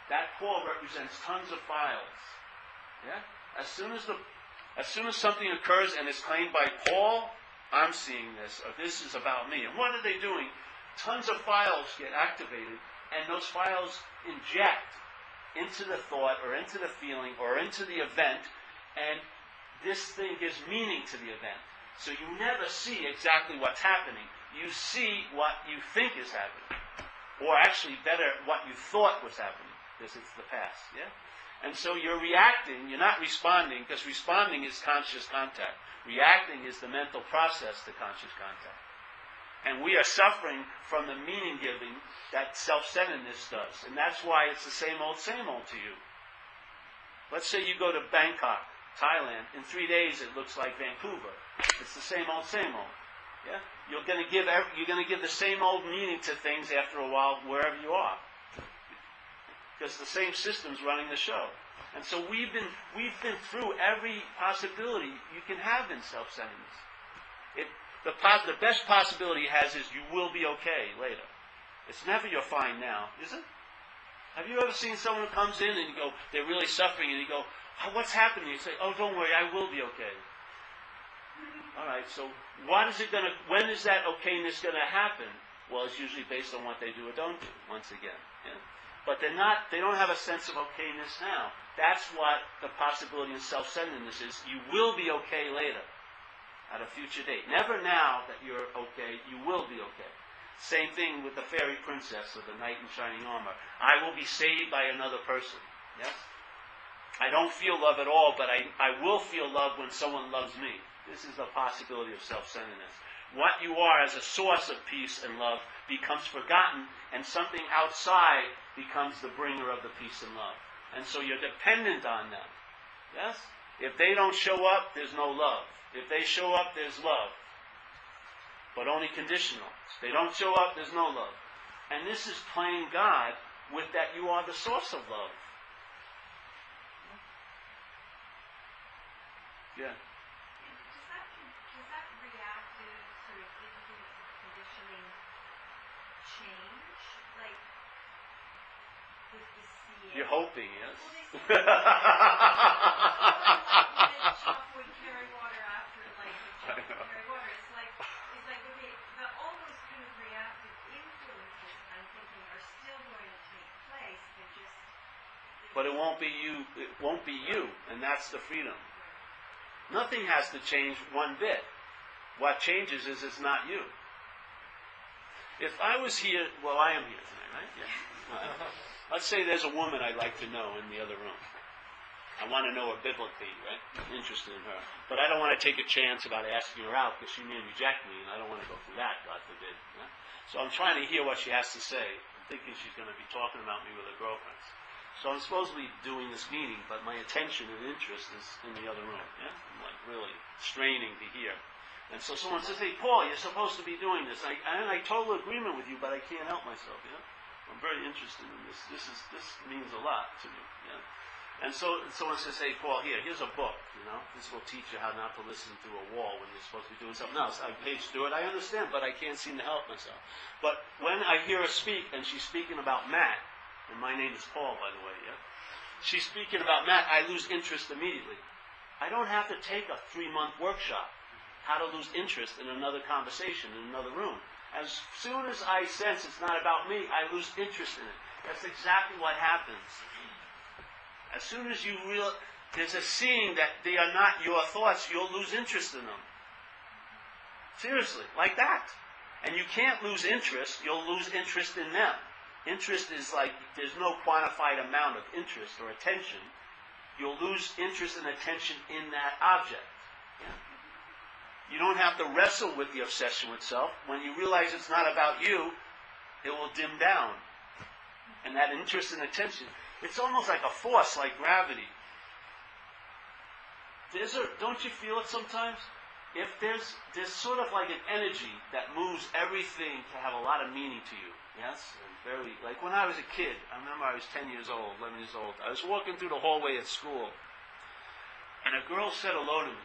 that Paul represents tons of files. Yeah? As soon as something occurs and is claimed by Paul, I'm seeing this, or this is about me. And what are they doing? Tons of files get activated, and those files inject into the thought, or into the feeling, or into the event, and this thing gives meaning to the event. So you never see exactly what's happening. You see what you think is happening. Or actually, better, what you thought was happening, because it's the past. Yeah? And so you're reacting, you're not responding, because responding is conscious contact. Reacting is the mental process to conscious contact. And we are suffering from the meaning giving that self-centeredness does. And that's why it's the same old to you. Let's say you go to Bangkok, Thailand. In 3 days it looks like Vancouver. It's the same old. Yeah? You're going to give the same old meaning to things after a while wherever you are. Because the same system's running the show. And so we've been through every possibility you can have in self-centeredness. The best possibility it has is you will be okay later. It's never you're fine now, is it? Have you ever seen someone who comes in and you go, they're really suffering, and you go, oh, what's happening? You say, oh, don't worry, I will be okay. All right, so when is that okayness going to happen? Well, it's usually based on what they do or don't do, once again. Yeah? But they don't have a sense of okayness now. That's what the possibility of self-centeredness is. You will be okay later, at a future date. Never now that you're okay, you will be okay. Same thing with the fairy princess of the knight in shining armor. I will be saved by another person. Yes? I don't feel love at all, but I will feel love when someone loves me. This is the possibility of self-centeredness. What you are as a source of peace and love becomes forgotten, and something outside becomes the bringer of the peace and love. And so you're dependent on them. Yes? If they don't show up, there's no love. If they show up, there's love. But only conditional. If they don't show up, there's no love. And this is playing God with that you are the source of love. Yeah. Does that reactive sort of influence of conditioning change? Like with the seeing? You're hoping, yes. Well, they say chop wood, carry water after, like chop wood, carry water. It's like okay, all those kind of reactive influences, I'm thinking, are still going to take place. They're just. But it won't be you. It won't be you, and that's the freedom. Nothing has to change one bit. What changes is it's not you. If I was here, well, I am here tonight, right? Yeah. Let's say there's a woman I'd like to know in the other room. I want to know her biblically, right? I'm interested in her. But I don't want to take a chance about asking her out because she may reject me, and I don't want to go through that, God forbid. Yeah? So I'm trying to hear what she has to say. I'm thinking she's going to be talking about me with her girlfriends. So I'm supposed to be doing this meeting, but my attention and interest is in the other room. Yeah? I'm like really straining to hear. And so someone says, hey, Paul, you're supposed to be doing this. I'm in total agreement with you, but I can't help myself. Yeah? I'm very interested in this. This means a lot to me. Yeah? And so someone says, hey, Paul, here's a book, This will teach you how not to listen through a wall when you're supposed to be doing something else. I page through it. I understand, but I can't seem to help myself. But when I hear her speak, and she's speaking about Matt, and my name is Paul, by the way, yeah? She's speaking about Matt, I lose interest immediately. I don't have to take a 3-month workshop, how to lose interest in another conversation, in another room. As soon as I sense it's not about me, I lose interest in it. That's exactly what happens. As soon as you realize there's a seeing that they are not your thoughts, you'll lose interest in them. Seriously, like that. And you can't lose interest, you'll lose interest in them. Interest is like, there's no quantified amount of interest or attention. You'll lose interest and attention in that object. You don't have to wrestle with the obsession with self. When you realize it's not about you, it will dim down. And that interest and attention, it's almost like a force, like gravity. Don't you feel it sometimes? If there's sort of like an energy that moves everything to have a lot of meaning to you. Yes? And like when I was a kid, I remember I was 10 years old, 11 years old. I was walking through the hallway at school, and a girl said hello to me.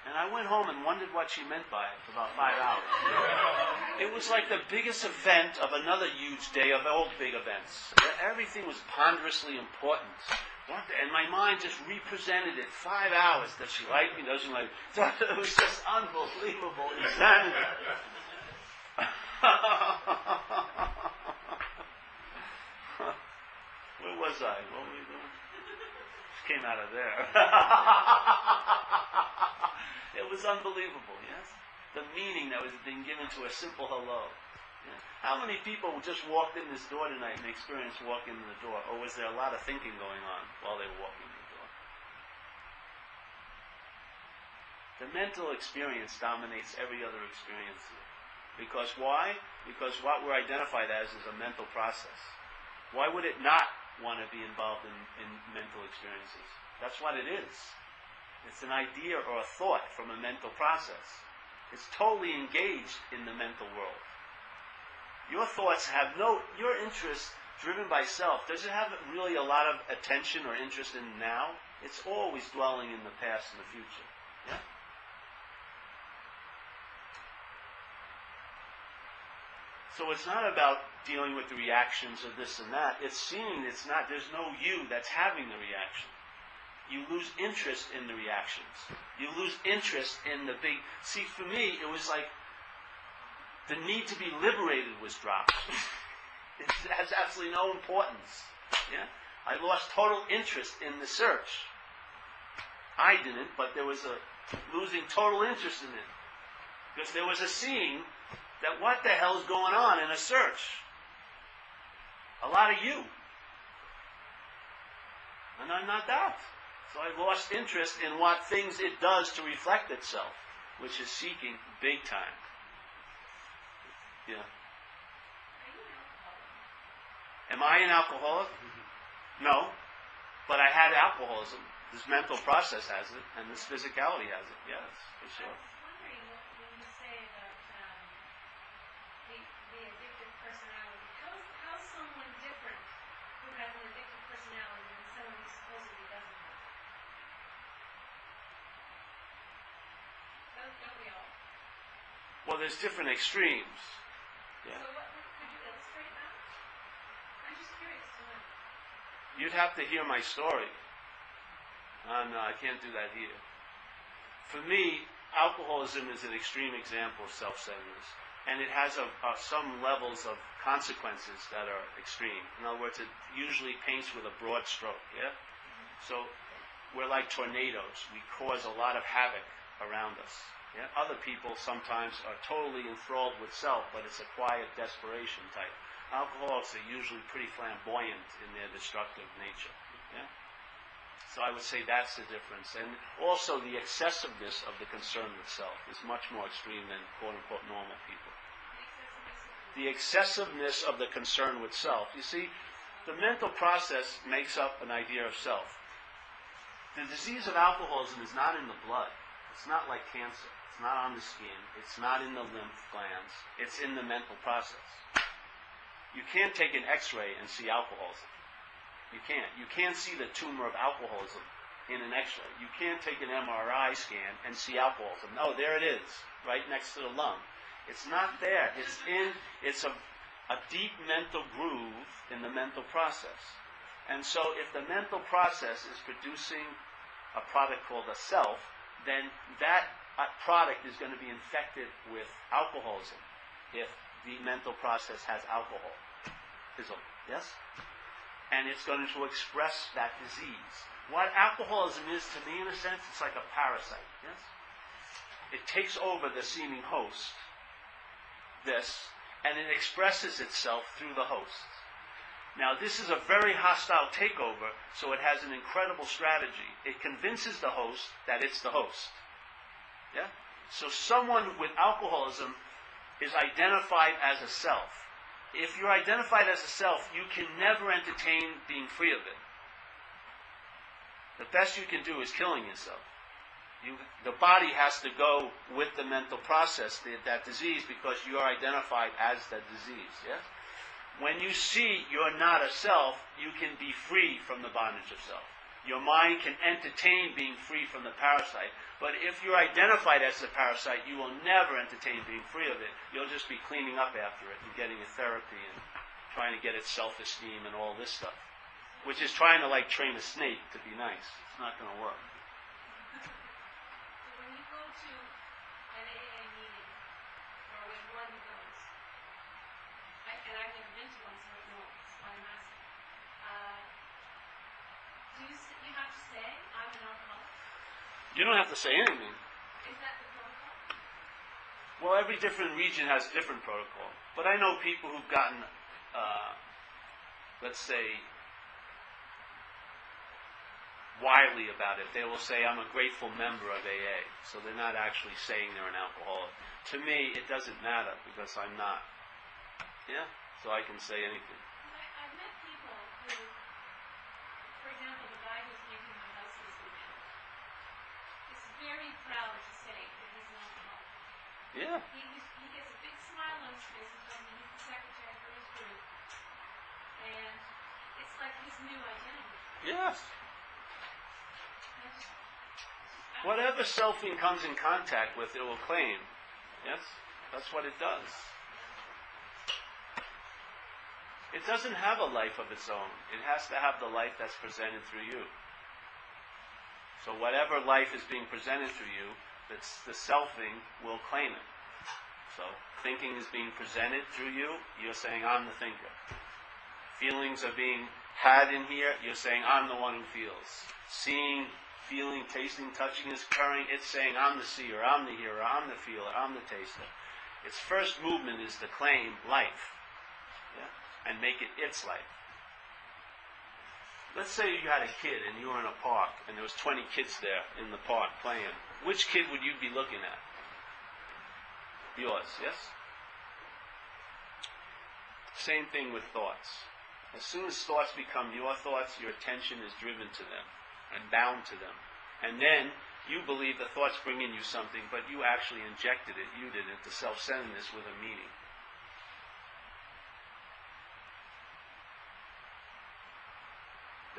And I went home and wondered what she meant by it for about 5 hours. It was like the biggest event of another huge day of all big events. Everything was ponderously important. And my mind just represented it 5 hours. Does she like me? Doesn't like me? It was just unbelievable insanity. Where was I? What were we doing? Just came out of there. It was unbelievable, yes? The meaning that was being given to a simple hello. Yeah. How many people just walked in this door tonight and experienced walking in the door? Or was there a lot of thinking going on while they were walking in the door? The mental experience dominates every other experience here. Because why? Because what we're identified as is a mental process. Why would it not want to be involved in mental experiences? That's what it is. It's an idea or a thought from a mental process. It's totally engaged in the mental world. Your thoughts have your interest driven by self. Does it have really a lot of attention or interest in now? It's always dwelling in the past and the future. Yeah? So it's not about dealing with the reactions of this and that. It's seeing there's no you that's having the reaction. You lose interest in the reactions. You lose interest in the big... See, for me, it was like the need to be liberated was dropped. It has absolutely no importance. Yeah? I lost total interest in the search. I didn't, but there was a losing total interest in it. Because there was a seeing that what the hell is going on in a search? A lot of you. And I'm not that. So I lost interest in what things it does to reflect itself, which is seeking big time. Yeah. Am I an alcoholic? No. But I had alcoholism. This mental process has it, and this physicality has it. Yes, for sure. I was wondering when you say that the addictive personality, how's someone different who has an addictive personality than someone who supposedly doesn't have it? Don't we all? Well, there's different extremes. Yeah. So could you illustrate that? I'm just curious to know. You'd have to hear my story. No, I can't do that here. For me, alcoholism is an extreme example of self-centeredness. And it has some levels of consequences that are extreme. In other words, it usually paints with a broad stroke. Yeah? So we're like tornadoes. We cause a lot of havoc around us. Yeah? Other people sometimes are totally enthralled with self, but it's a quiet desperation type. Alcoholics are usually pretty flamboyant in their destructive nature. Yeah? So I would say that's the difference. And also the excessiveness of the concern with self is much more extreme than quote-unquote normal people. The excessiveness of the concern with self. You see, the mental process makes up an idea of self. The disease of alcoholism is not in the blood. It's not like cancer. It's not on the skin. It's not in the lymph glands. It's in the mental process. You can't take an X-ray and see alcoholism. You can't. You can't see the tumor of alcoholism in an X-ray. You can't take an MRI scan and see alcoholism. No, there it is, right next to the lung. It's not there. It's a deep mental groove in the mental process. And so if the mental process is producing a product called a self, then that product is going to be infected with alcoholism if the mental process has alcoholism. Yes? And it's going to express that disease. What alcoholism is to me, in a sense, it's like a parasite. Yes? It takes over the seeming host, and it expresses itself through the host. Now, this is a very hostile takeover, so it has an incredible strategy. It convinces the host that it's the host. Yeah? So someone with alcoholism is identified as a self. If you're identified as a self, you can never entertain being free of it. The best you can do is killing yourself. The body has to go with the mental process, that disease, because you are identified as that disease. Yeah? When you see you're not a self, you can be free from the bondage of self. Your mind can entertain being free from the parasite. But if you're identified as a parasite, you will never entertain being free of it. You'll just be cleaning up after it and getting a therapy and trying to get its self-esteem and all this stuff. Which is trying to train a snake to be nice. It's not going to work. So when you go to an AA meeting, or when one goes, and I've never been to one, so I don't know, that's why I'm asking. You have to say, I'm an alcoholic? You don't have to say anything. Is that the protocol? Well, every different region has different protocol. But I know people who've gotten, let's say, wily about it. They will say, I'm a grateful member of AA. So they're not actually saying they're an alcoholic. To me, it doesn't matter because I'm not. Yeah? So I can say anything. I've met people who, for example, the guy who's making my house this weekend is very proud to say that he's an alcoholic. Yeah. He gets a big smile on his face and tells me he's the secretary for his group. And it's like his new identity. Yes. Whatever selfing comes in contact with, it will claim. Yes? That's what it does. It doesn't have a life of its own. It has to have the life that's presented through you. So whatever life is being presented through you, the selfing will claim it. So thinking is being presented through you, you're saying, I'm the thinker. Feelings are being had in here, you're saying, I'm the one who feels. Seeing, feeling, tasting, touching is occurring, it's saying, I'm the seer, I'm the hearer, I'm the feeler, I'm the taster. Its first movement is to claim life. Yeah? And make it its life. Let's say you had a kid and you were in a park and there was 20 kids there in the park playing. Which kid would you be looking at? Yours, yes? Same thing with thoughts. As soon as thoughts become your thoughts, your attention is driven to them and bound to them. And then you believe the thoughts bring in you something, but you actually injected it, you did it, the self-centeredness with a meaning.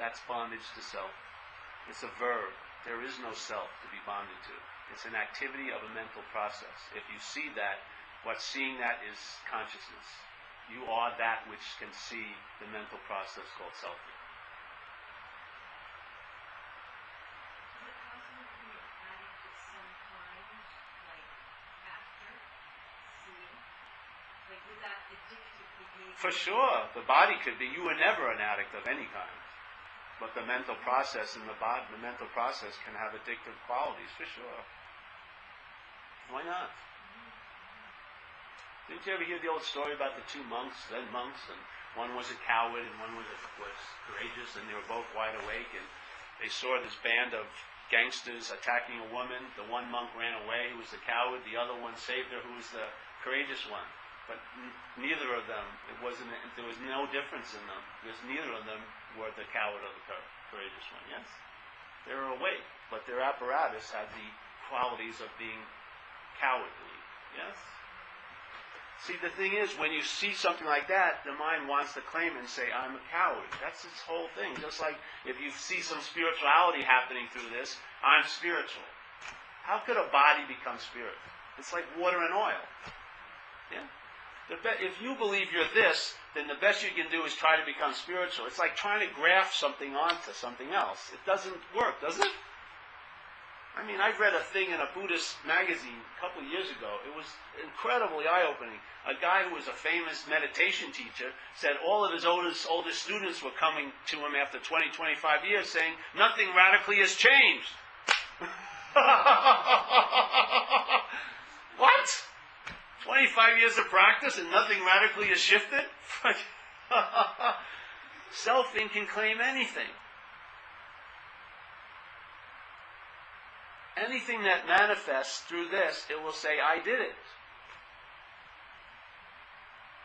That's bondage to self. It's a verb. There is no self to be bonded to. It's an activity of a mental process. If you see that, what's seeing that is consciousness. You are that which can see the mental process called selfing. Is it possible to be an addict at some time, like after seeing? Like with that addictive behavior? For sure. The body could be. You were never an addict of any kind. But the mental process and the mental process can have addictive qualities, for sure. Why not? Didn't you ever hear the old story about the two monks, Zen monks, and one was a coward and one was courageous, and they were both wide awake, and they saw this band of gangsters attacking a woman. The one monk ran away, who was the coward. The other one saved her, who was the courageous one. But neither of them, there was no difference in them, because neither of them were the coward or the courageous one, yes? They were awake, but their apparatus had the qualities of being cowardly, yes? See, the thing is, when you see something like that, the mind wants to claim and say, I'm a coward. That's its whole thing. Just like if you see some spirituality happening through this, I'm spiritual. How could a body become spirit? It's like water and oil. Yeah? If you believe you're this, then the best you can do is try to become spiritual. It's like trying to graft something onto something else. It doesn't work, does it? I mean, I read a thing in a Buddhist magazine a couple of years ago. It was incredibly eye-opening. A guy who was a famous meditation teacher said all of his oldest students were coming to him after 20, 25 years saying, nothing radically has changed. What? 25 years of practice and nothing radically has shifted? Selfing can claim anything. Anything that manifests through this, it will say, I did it.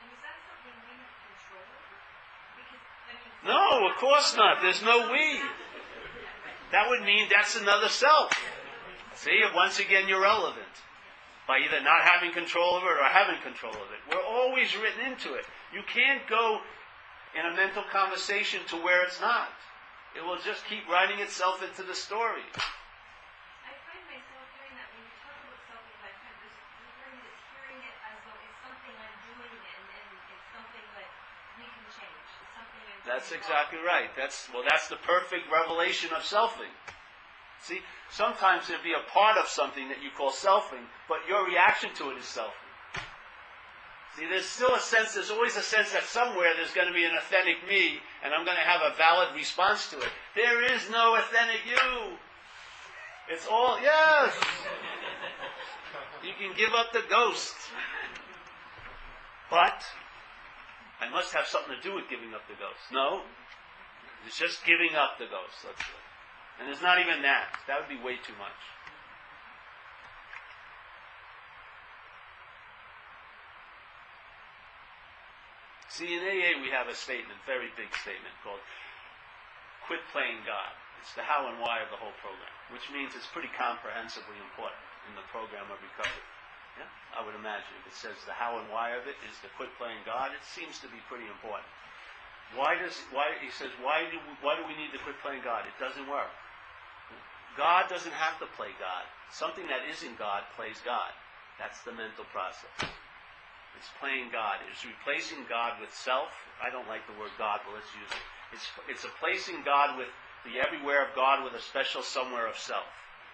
And is that something we have control over? Because, No, of course not. There's no we. That would mean that's another self. See, once again, you're relevant. By either not having control of it or having control of it. We're always written into it. You can't go in a mental conversation to where it's not. It will just keep writing itself into the story. I find myself hearing that when you talk about self-lifetime, there's hearing it as though it's something I'm doing and it's something that we can change. It's something I'm doing. That's exactly right. That's the perfect revelation of selfing. See, sometimes there'll be a part of something that you call selfing, but your reaction to it is selfing. See, there's always a sense that somewhere there's going to be an authentic me, and I'm going to have a valid response to it. There is no authentic you. It's all, yes. You can give up the ghost. But, I must have something to do with giving up the ghost. No, it's just giving up the ghost. That's it. And there's not even that. That would be way too much. See, in AA we have a statement, very big statement, called quit playing God. It's the how and why of the whole program, which means it's pretty comprehensively important in the program of recovery. Yeah? I would imagine if it says the how and why of it is to quit playing God, it seems to be pretty important. Why do we need to quit playing God? It doesn't work. God doesn't have to play God. Something that isn't God plays God. That's the mental process. It's playing God. It's replacing God with self. I don't like the word God, but let's use it. It's replacing God with the everywhere of God with a special somewhere of self.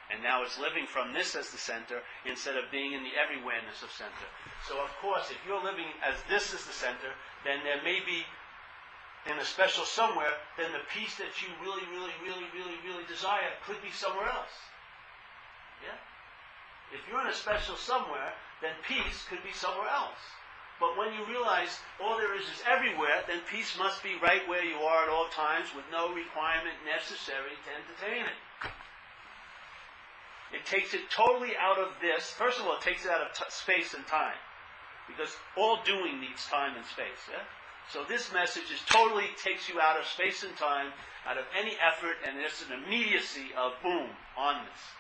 And now it's living from this as the center instead of being in the everywhereness of center. So of course, if you're living as this as the center, then there may be in a special somewhere, then the peace that you really, really, really, really, really desire could be somewhere else. Yeah? If you're in a special somewhere, then peace could be somewhere else. But when you realize all there is everywhere, then peace must be right where you are at all times with no requirement necessary to entertain it. It takes it totally out of this. First of all, it takes it out of space and time. Because all doing needs time and space. Yeah? So this message takes you out of space and time, out of any effort, and there's an immediacy of boom, onness.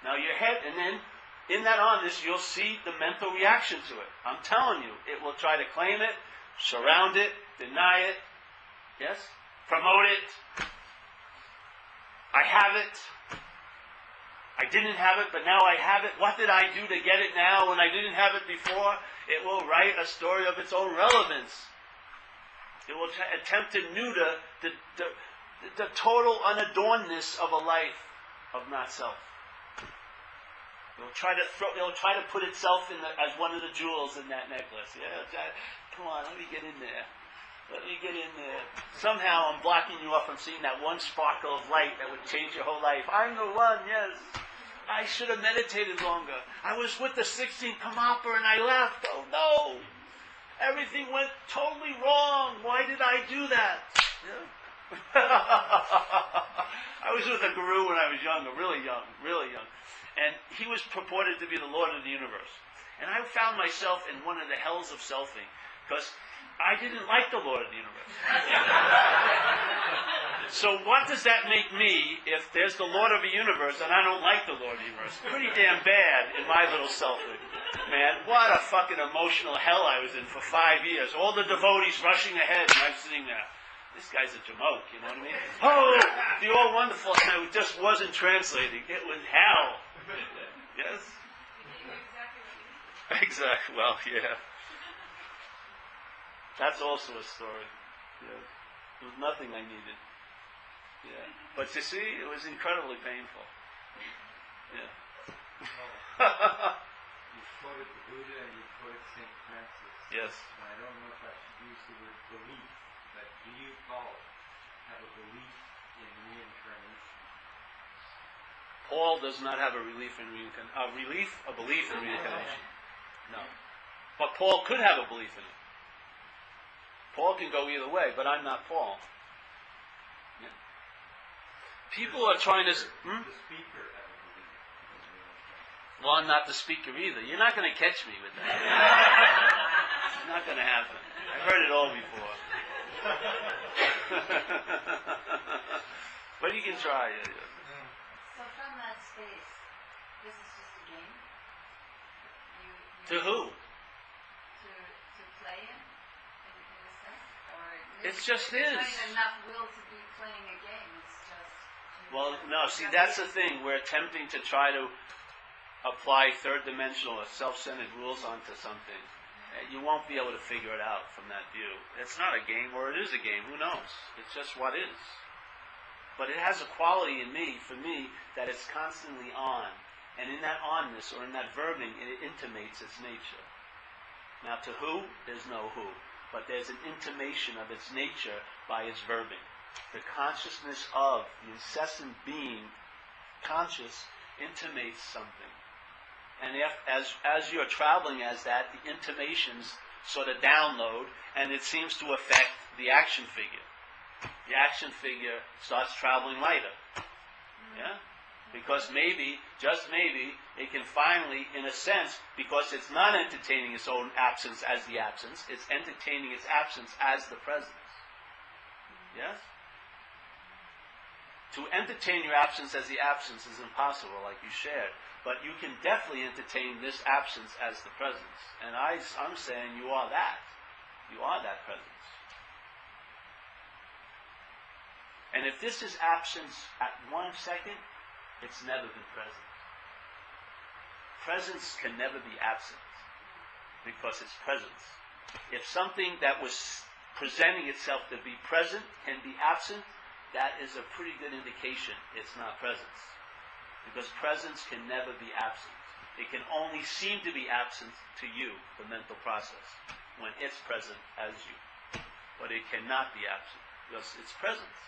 Now your head, and then in that onness, you'll see the mental reaction to it. I'm telling you, it will try to claim it, surround it, deny it, yes, promote it. I have it. I didn't have it, but now I have it. What did I do to get it now when I didn't have it before? It will write a story of its own relevance. It will attempt to neuter the total unadornedness of a life of not self. It will try to put itself as one of the jewels in that necklace. Yeah, come on, let me get in there. Let me get in there. Somehow I'm blocking you off from seeing that one sparkle of light that would change your whole life. I'm the one, yes. I should have meditated longer. I was with the 16th Karmapa and I left. Oh no! Everything went totally wrong. Why did I do that? Yeah. I was with a guru when I was younger, really young, and he was purported to be the Lord of the universe. And I found myself in one of the hells of selfing because I didn't like the Lord of the universe. So what does that make me if there's the Lord of the universe and I don't like the Lord of the universe? Pretty damn bad in my little selfing. Man, what a fucking emotional hell I was in for 5 years. All the devotees rushing ahead and I'm sitting there. This guy's a jamoke, you know what I mean? Oh, the all wonderful, and it just wasn't translating. It was hell. Yes? You knew exactly what you needed. Exactly. Well, yeah. That's also a story. Yeah. There was nothing I needed. Yeah. But you see, it was incredibly painful. Yeah. You quoted the Buddha and you quoted St. Francis. Yes. And I don't know if I should use the word belief, but do you, Paul, have a belief in reincarnation? Paul does not have a belief in reincarnation. A belief in reincarnation. No. But Paul could have a belief in it. Paul can go either way, but I'm not Paul. Yeah. People are trying to... The speaker have a belief in reincarnation. Well, I'm not the speaker either. You're not going to catch me with that. It's not going to happen. I've heard it all before. But you can try it. So from that space, this is just a game? To who? To play in a sense? Or It's just there's his. not even enough will to be playing a game. It's just... Well, no, see, that's the thing. We're attempting to try to apply third-dimensional or self-centered rules onto something. You won't be able to figure it out from that view. It's not a game, or it is a game. Who knows? It's just what is. But it has a quality in me, for me, that it's constantly on. And in that onness, or in that verbing, it intimates its nature. Now, to who? There's no who. But there's an intimation of its nature by its verbing. The consciousness of the incessant being conscious intimates something. And as you're traveling as that, the intimations sort of download, and it seems to affect the action figure. The action figure starts traveling lighter. Yeah? Because maybe, just maybe, it can finally, in a sense, because it's not entertaining its own absence as the absence, it's entertaining its absence as the presence. Yes? To entertain your absence as the absence is impossible, like you shared. But you can definitely entertain this absence as the presence. And I'm saying you are that. You are that presence. And if this is absence at 1 second, it's never been present. Presence can never be absent because it's presence. If something that was presenting itself to be present can be absent, that is a pretty good indication it's not presence. Because presence can never be absent. It can only seem to be absent to you, the mental process, when it's present as you. But it cannot be absent because it's presence.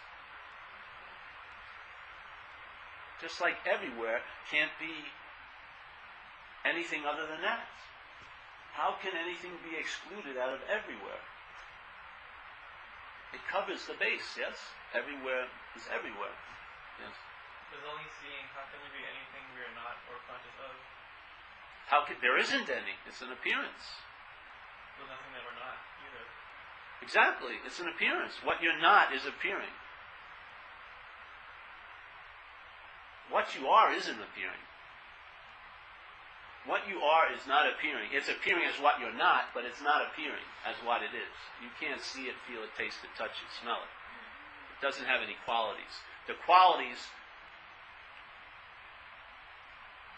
Just like everywhere can't be anything other than that. How can anything be excluded out of everywhere? It covers the base, yes? Everywhere is everywhere. Yes. There's only seeing. How can there be anything we are not or conscious of? There isn't any. It's an appearance. There's nothing that we're not either. Exactly. It's an appearance. What you're not is appearing. What you are isn't appearing. What you are is not appearing. It's appearing as what you're not, but it's not appearing as what it is. You can't see it, feel it, taste it, touch it, smell it. It doesn't have any qualities. The qualities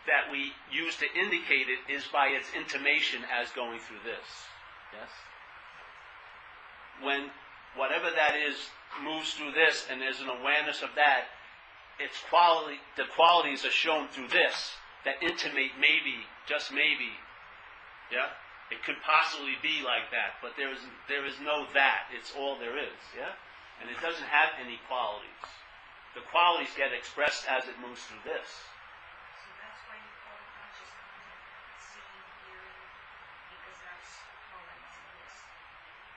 that we use to indicate it is by its intimation as going through this. Yes? When whatever that is moves through this and there's an awareness of that, its quality, the qualities are shown through this that intimate maybe, just maybe, yeah? It could possibly be like that, but there is no that. It's all there is, yeah? And it doesn't have any qualities. The qualities get expressed as it moves through this. So that's why you call it conscious content, seeing, hearing, because that's qualities of this.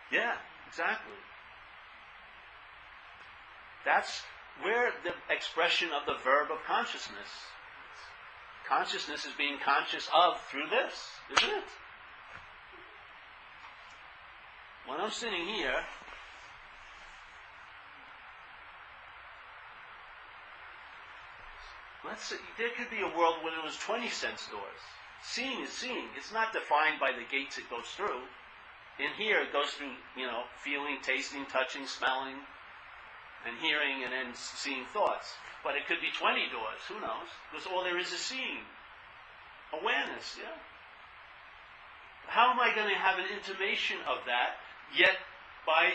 Yeah, exactly. That's we're the expression of the verb of consciousness. Consciousness is being conscious of through this, isn't it? When I'm sitting here, let's see, there could be a world where there was 20 sense doors. Seeing is seeing. It's not defined by the gates it goes through. In here, it goes through, feeling, tasting, touching, smelling, and hearing, and then seeing thoughts. But it could be 20 doors. Who knows? Because all there is seeing. Awareness, yeah? How am I going to have an intimation of that, yet by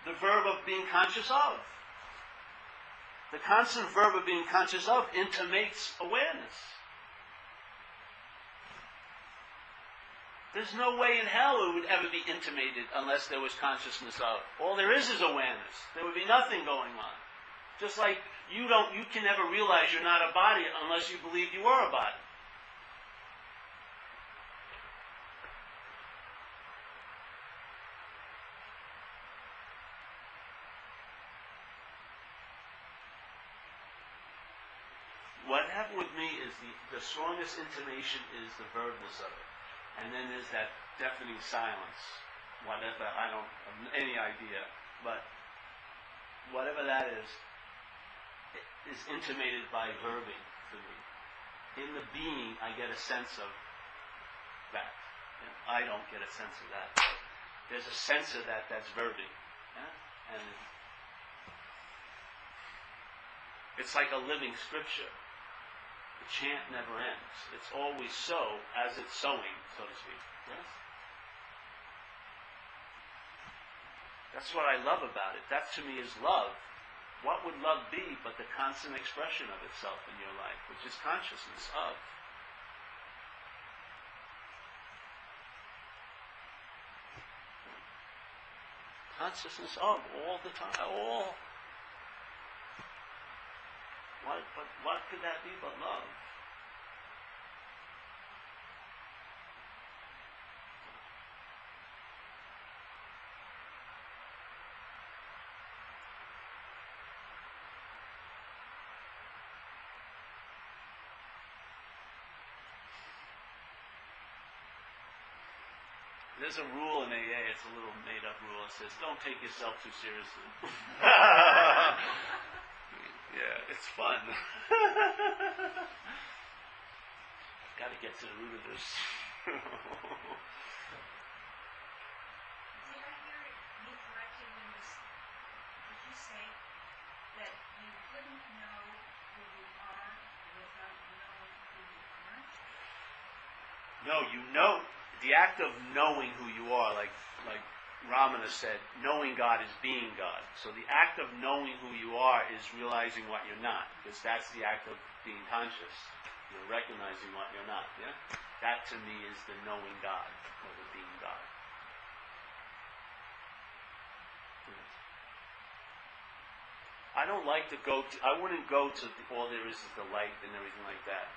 the verb of being conscious of? The constant verb of being conscious of intimates awareness. There's no way in hell it would ever be intimated unless there was consciousness of. All there is awareness. There would be nothing going on. Just like you can never realize you're not a body unless you believe you are a body. What happened with me is the strongest intimation is the verbness of it. And then there's that deafening silence. Whatever, I don't have any idea. But whatever that is intimated by verbing for me. In the being, I get a sense of that. I don't get a sense of that. There's a sense of that that's verbing. Yeah? And it's like a living scripture. The chant never ends. It's always so as it's sowing, so to speak. Yes? That's what I love about it. That to me is love. What would love be but the constant expression of itself in your life, which is consciousness of. Consciousness of all the time. All. What could that be but love? There's a rule in AA, it's a little made-up rule. It says, don't take yourself too seriously. Yeah, it's fun. Got to get to the root of this. Did I hear you correctly when did you say that you couldn't know who you are without knowing who you aren't? No, the act of knowing who you are, like Ramana said, knowing God is being God. So the act of knowing who you are is realizing what you're not, because that's the act of being conscious. You're recognizing what you're not. Yeah, that to me is the knowing God or the being God. I don't like to go to. I wouldn't go to all there is the light and everything like that.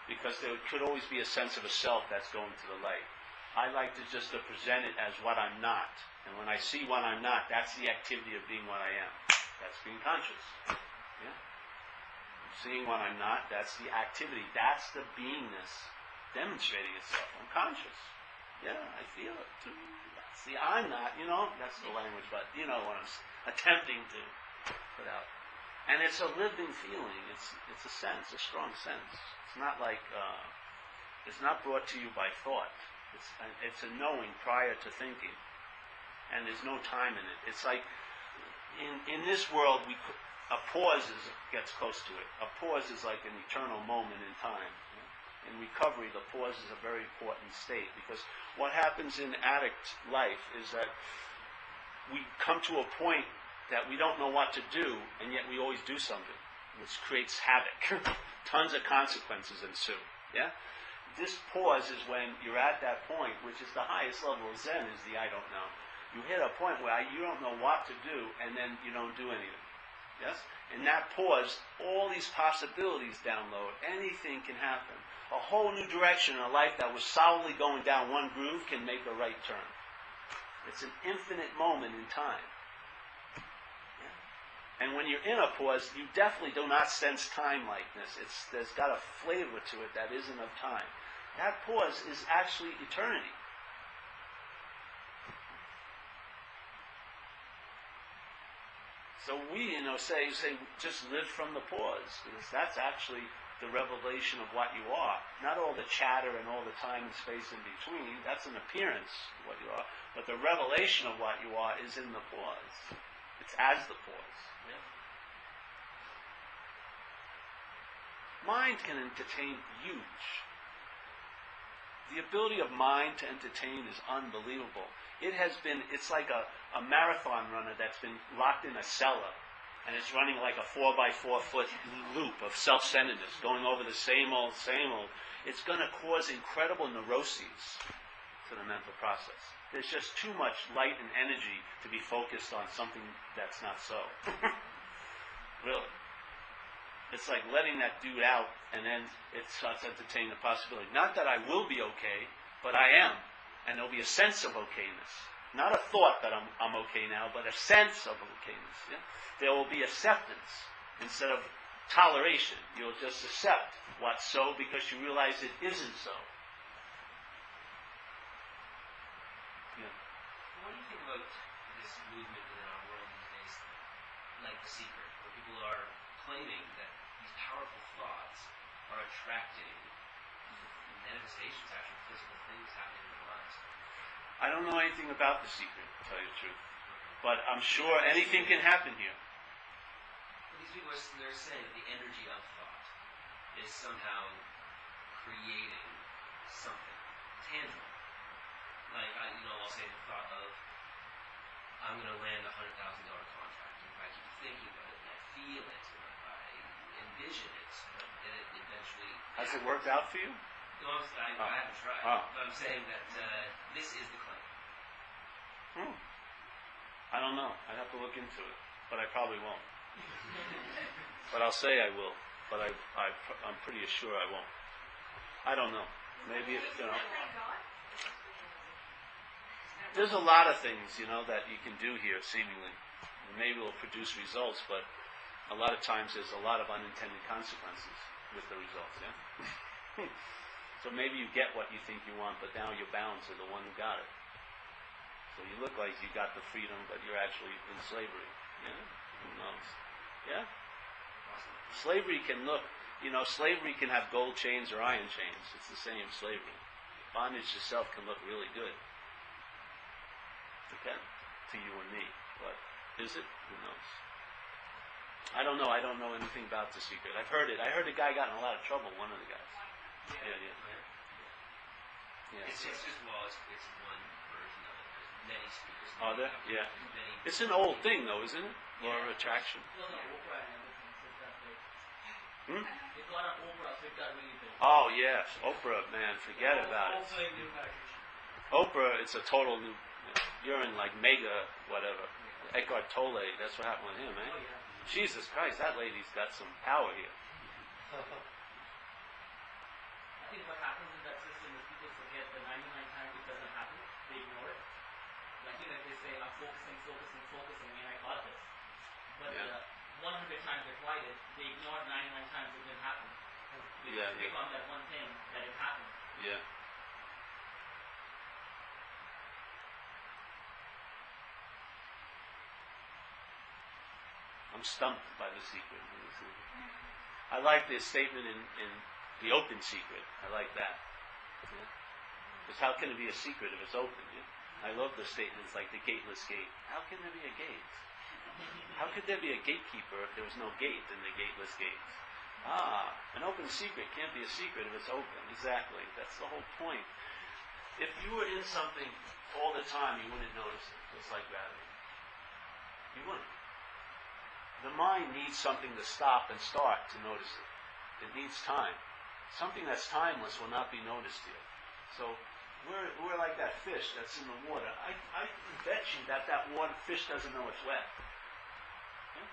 Because there could always be a sense of a self that's going to the light. I like to just present it as what I'm not. And when I see what I'm not, that's the activity of being what I am. That's being conscious. Yeah? Seeing what I'm not, that's the activity. That's the beingness demonstrating itself. I'm conscious. Yeah, I feel it too. That's the I'm not, that's the language, but you know what I'm attempting to put out. And it's a living feeling. It's a sense, a strong sense. It's not like, it's not brought to you by thought. It's a knowing prior to thinking, and there's no time in it. It's like in this world, a pause gets close to it. A pause is like an eternal moment in time. In recovery, the pause is a very important state, because what happens in addict life is that we come to a point that we don't know what to do, and yet we always do something, which creates havoc. Tons of consequences ensue. Yeah. This pause is when you're at that point, which is the highest level of Zen, is the I don't know. You hit a point where you don't know what to do, and then you don't do anything. Yes? In that pause, all these possibilities download. Anything can happen. A whole new direction in a life that was solidly going down one groove can make a right turn. It's an infinite moment in time. Yeah? And when you're in a pause, you definitely do not sense time likeness. There's got a flavor to it that isn't of time. That pause is actually eternity. So we, say just live from the pause, because that's actually the revelation of what you are. Not all the chatter and all the time and space in between. That's an appearance of what you are. But the revelation of what you are is in the pause. It's as the pause. Yeah? Mind can entertain huge. The ability of mind to entertain is unbelievable. It's like a marathon runner that's been locked in a cellar, and it's running like a 4x4 foot loop of self-centeredness, going over the same old. It's going to cause incredible neuroses to the mental process. There's just too much light and energy to be focused on something that's not so. Really. It's like letting that dude out, and then it starts entertaining the possibility. Not that I will be okay, but I am. And there'll be a sense of okayness. Not a thought that I'm okay now, but a sense of okayness. Yeah? There will be acceptance instead of toleration. You'll just accept what's so because you realize it isn't so. Yeah. What do you think about this movement within our world these days, like The Secret, where people are claiming that these powerful thoughts are attracting manifestations, actual physical things happening in their lives? I don't know anything about The Secret, to tell you the truth. But I'm sure anything can happen here. But these people they're saying that the energy of thought is somehow creating something tangible. Like, I'll say the thought of, I'm going to land a $100,000 contract. And if I keep thinking about it, and I feel it, and I envision it, then it eventually... Has it worked out for you? No, I haven't tried. Oh. But I'm saying that this is the claim. I don't know. I'd have to look into it. But I probably won't. But I'll say I will. But I'm pretty sure I won't. I don't know. Maybe it's, There's a lot of things, that you can do here, seemingly. Maybe it'll produce results, but a lot of times there's a lot of unintended consequences with the results, yeah? So maybe you get what you think you want, but now you're bound to the one who got it. So you look like you got the freedom, but you're actually in slavery. Yeah? Who knows? Yeah? Slavery can look, slavery can have gold chains or iron chains. It's the same slavery. Bondage itself can look really good. Okay? To you and me. But is it? Who knows? I don't know. I don't know anything about The Secret. I've heard it. I heard a guy got in a lot of trouble, one of the guys. Yeah. It's just, it's one version of it. There's many speakers. Are there? Yeah. It's an old thing, though, isn't it? Law of attraction. Well, no, Oprah and everything says that way. It got on Oprah, so it got really big. Oh, yes. Oprah, man, forget about it. Also in new medication. Oprah, it's a total new... You're in, like, mega whatever. Eckhart Tolle, that's what happened with him, eh? Oh, yeah. Jesus Christ, that lady's got some power here. I think what happens in that system is people forget that 99 times it doesn't happen. They ignore it. Like, they say, I'm focusing, and I got this. But 100 times they tried it, they ignored 99 times it didn't happen. They just pick on that one thing that it happened. Yeah. I'm stumped by The Secret. I like the statement in The Open Secret. I like that. Because how can it be a secret if it's open? Yeah? I love the statements like the gateless gate. How can there be a gate? How could there be a gatekeeper if there was no gate in the gateless gates? An open secret can't be a secret if it's open. Exactly. That's the whole point. If you were in something all the time, you wouldn't notice it. It's like gravity. You wouldn't. The mind needs something to stop and start to notice it. It needs time. Something that's timeless will not be noticed here. So we're like that fish that's in the water. I bet you that fish doesn't know it's wet. Yeah?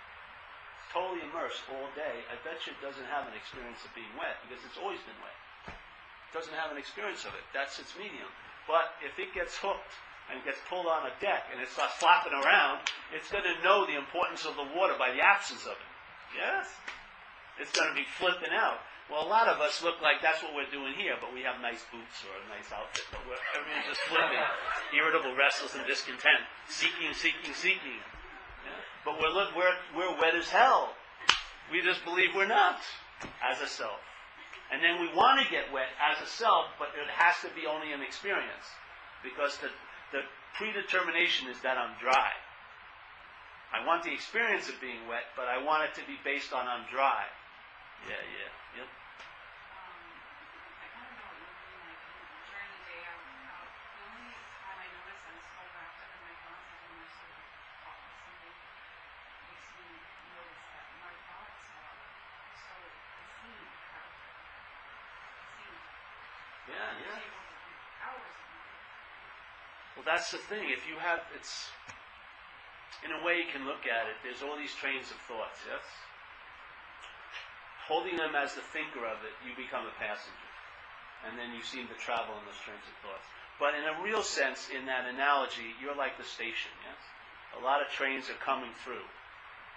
It's totally immersed all day. I bet you it doesn't have an experience of being wet because it's always been wet. It doesn't have an experience of it. That's its medium. But if it gets hooked and gets pulled on a deck and it starts flopping around, it's going to know the importance of the water by the absence of it. Yes? It's going to be flipping out. Well, a lot of us look like that's what we're doing here, but we have nice boots or a nice outfit, but everyone's just flipping, irritable, restless, and discontent, seeking. Yeah? But we're wet as hell. We just believe we're not, as a self. And then we want to get wet as a self, but it has to be only an experience. Because the predetermination is that I'm dry. I want the experience of being wet, but I want it to be based on I'm dry. Yep. I kind of know what you mean, like during the day out. The only time I notice I'm so wrapped up in my thoughts is when they're sort of hot. Something makes me notice that my thoughts are so seen character. Seen. Yeah. Hours. Well, that's the thing. If you have, it's, in a way you can look at it, there's all these trains of thoughts, yes? Holding them as the thinker of it, you become a passenger. And then you seem to travel in those trains of thoughts. But in a real sense, in that analogy, you're like the station, yes? A lot of trains are coming through.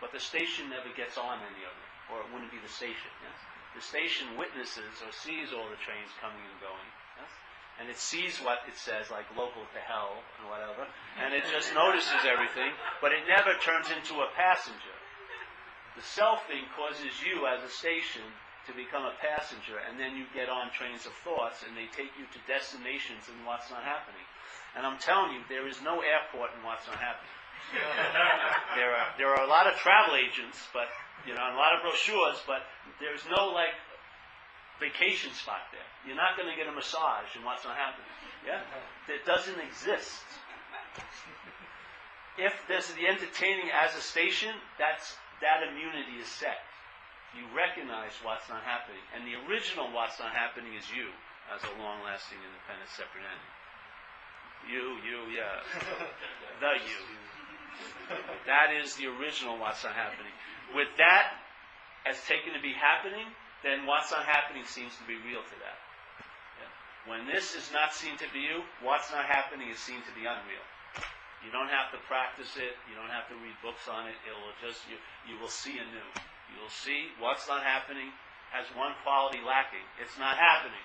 But the station never gets on any of them. Or it wouldn't be the station, yes? The station witnesses or sees all the trains coming and going, yes? And it sees what it says, like local to hell and whatever, and it just notices everything, but it never turns into a passenger. The selfing causes you as a station to become a passenger, and then you get on trains of thoughts, and they take you to destinations in what's not happening. And I'm telling you, there is no airport in what's not happening. There are a lot of travel agents, but and a lot of brochures, but there's no vacation spot there. You're not going to get a massage in what's not happening. Yeah? It doesn't exist. If there's the entertaining as a station, that immunity is set. You recognize what's not happening. And the original what's not happening is you, as a long-lasting, independent, separate entity. The you. That is the original what's not happening. With that as taken to be happening, then what's not happening seems to be real to that. Yeah. When this is not seen to be you, what's not happening is seen to be unreal. You don't have to practice it. You don't have to read books on it. It will just, you will see anew. You will see what's not happening has one quality lacking. It's not happening.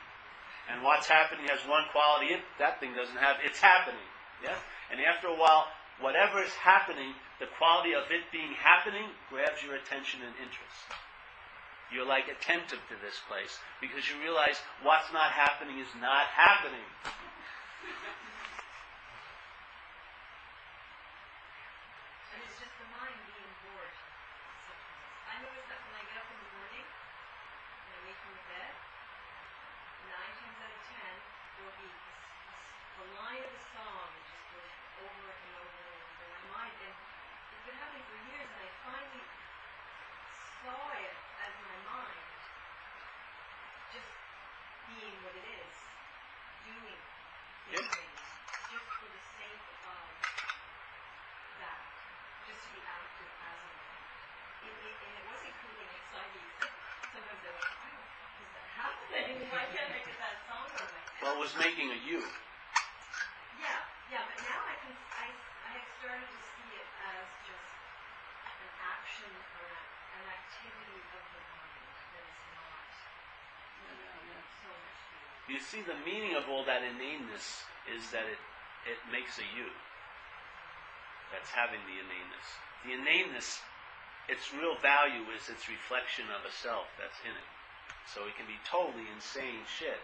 And what's happening has one quality that thing doesn't have. It's happening. Yeah? And after a while, whatever is happening, the quality of it being happening grabs your attention and interest. You're like attentive to this place because you realize what's not happening is not happening. And it's just the mind being bored sometimes. I notice that when I get up in the morning, when I wake from the bed, 9 times out of 10, there will be a line of a song that just goes over and over and over in my mind. And it's been happening for years, and I finally saw it as my mind just being what it is, doing these things, just for the sake of that, just to be active as a mind. And it wasn't cool and exciting. Sometimes I was like, wow, is that happening? Why can't I get that song on my head? Well, it was making a you. Yeah, but now I have started to see it as just an action or an activity of the mind that is not so much deal. You see, the meaning of all that inaneness is that it makes a you. That's having the inaneness. The inaneness, its real value is its reflection of a self that's in it. So it can be totally insane shit,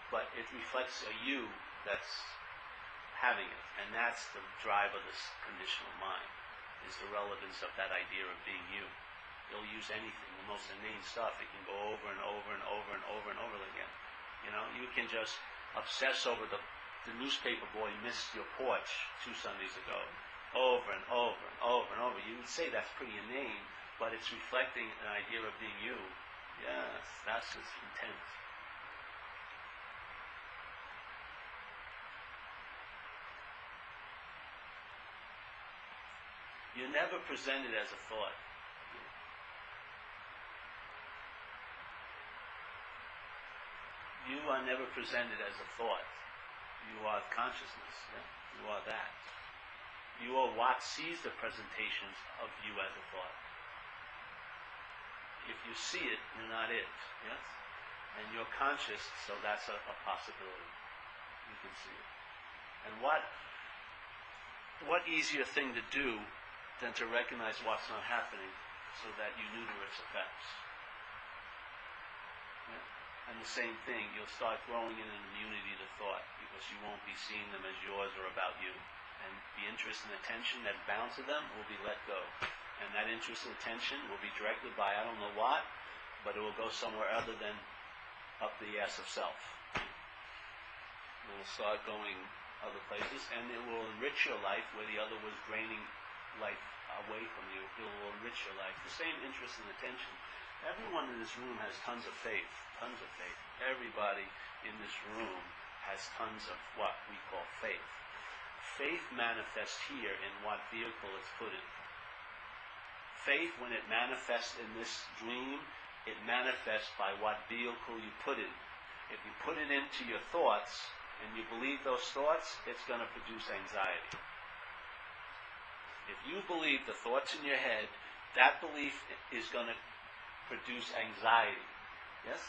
but it reflects a you that's having it. And that's the drive of this conditional mind, is the relevance of that idea of being you. It'll use anything, the most inane stuff. It can go over and over and over and over and over again. You can just obsess over the newspaper boy missed your porch 2 Sundays ago. Over and over and over and over. You would say that's pretty inane, but it's reflecting an idea of being you. Yes, that's just intense. You're never presented as a thought. You are never presented as a thought. You are consciousness. Yeah? You are that. You are what sees the presentations of you as a thought. If you see it, you're not it. Yes? And you're conscious, so that's a possibility. You can see it. And what easier thing to do than to recognize what's not happening so that you neuter its effects. Yeah? And the same thing, you'll start growing in an immunity to thought because you won't be seeing them as yours or about you. And the interest and attention that's bound to them will be let go. And that interest and attention will be directed by I don't know what, but it will go somewhere other than up the ass of self. It will start going other places, and it will enrich your life where the other was draining life away from you. It will enrich your life. The same interest and attention. Everyone in this room has tons of faith. Tons of faith. Everybody in this room has tons of what we call faith. Faith manifests here in what vehicle it's put in. Faith, when it manifests in this dream, it manifests by what vehicle you put in. If you put it into your thoughts, and you believe those thoughts, it's going to produce anxiety. If you believe the thoughts in your head, that belief is going to produce anxiety. Yes?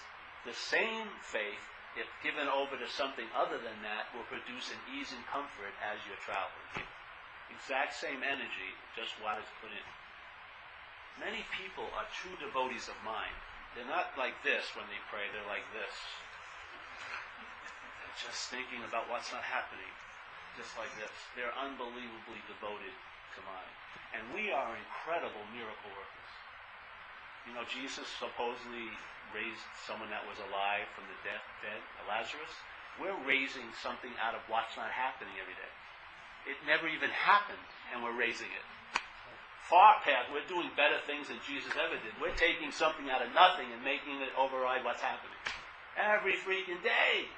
The same faith, if given over to something other than that, will produce an ease and comfort as you're traveling. Exact same energy, just what is put in. Many people are true devotees of mind. They're not like this when they pray, they're like this. They're just thinking about what's not happening. Just like this. They're unbelievably devoted to mind. And we are incredible miracle workers. You know, Jesus supposedly raised someone that was alive from the dead, Lazarus. We're raising something out of what's not happening every day. It never even happened, and we're raising it. Far past, we're doing better things than Jesus ever did. We're taking something out of nothing and making it override what's happening. Every freaking day.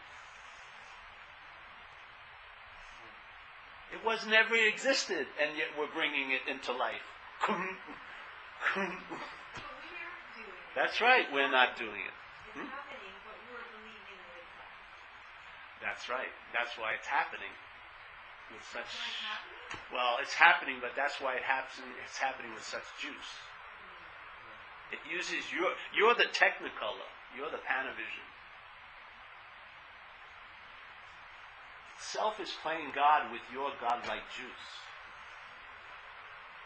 It was never existed, and yet we're bringing it into life. But we aren't doing it. That's right, we're not doing it. It's happening, but we're believing that it's happening. That's right. That's why it's happening. With such, It's not happening? well, it's happening, but that's why it's happening with such juice. It uses you're the technicolor, you're the Panavision. Self is playing God with your godlike juice.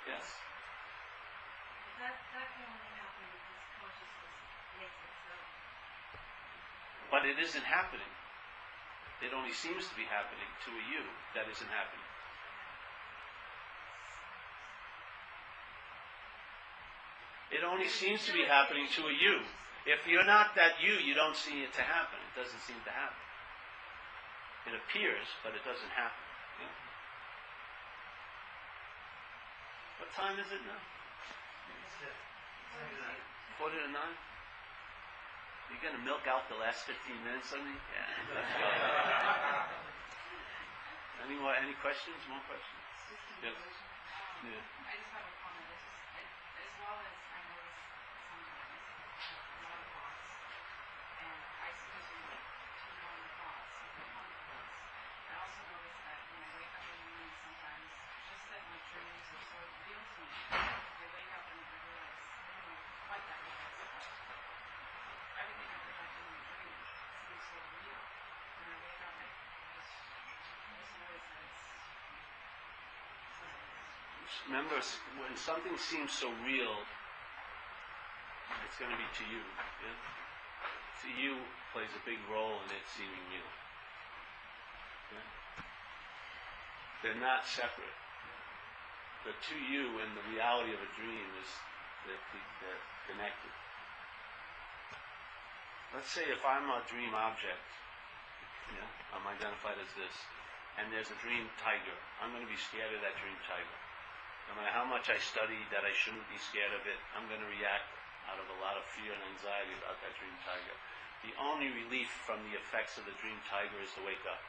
Yes. That can only happen because consciousness makes it so. But it isn't happening. It only seems to be happening to a you that isn't happening. It only seems to be happening to a you. If you're not that you don't see it to happen. It doesn't seem to happen. It appears, but it doesn't happen. Yeah? What time is it now? 8:45. You're going to milk out the last 15 minutes of me? Yeah. Let's go. Any questions? More questions? Yes. Yeah. I just have a comment. As well as I notice sometimes a lot of thoughts, and I suppose you turn on the thoughts, you can on the thoughts. I also notice that when I wake up in the morning sometimes, just that my dreams are so real to me. I wake up and I realize, I don't know what that is, but everything I realize in my dream seems so real. When I wake up, I just notice that it's Remember, when something seems so real, it's going to be to you. Yeah? To you plays a big role in it seeming real. Yeah? They're not separate. The to you and the reality of a dream is they're connected. Let's say if I'm a dream object, yeah, I'm identified as this, and there's a dream tiger, I'm going to be scared of that dream tiger. No matter how much I study that I shouldn't be scared of it, I'm going to react out of a lot of fear and anxiety about that dream tiger. The only relief from the effects of the dream tiger is to wake up.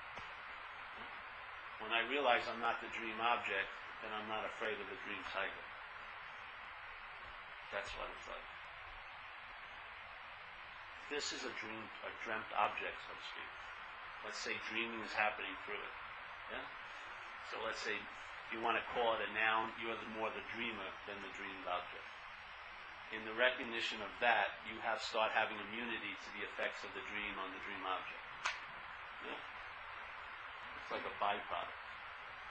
When I realize I'm not the dream object, then I'm not afraid of the dream tiger. That's what it's like. This is a dreamt object, so to speak. Let's say dreaming is happening through it. Yeah? So let's say you want to call it a noun, you're more the dreamer than the dreamed object. In the recognition of that, you start having immunity to the effects of the dream on the dream object. Yeah? It's like a byproduct.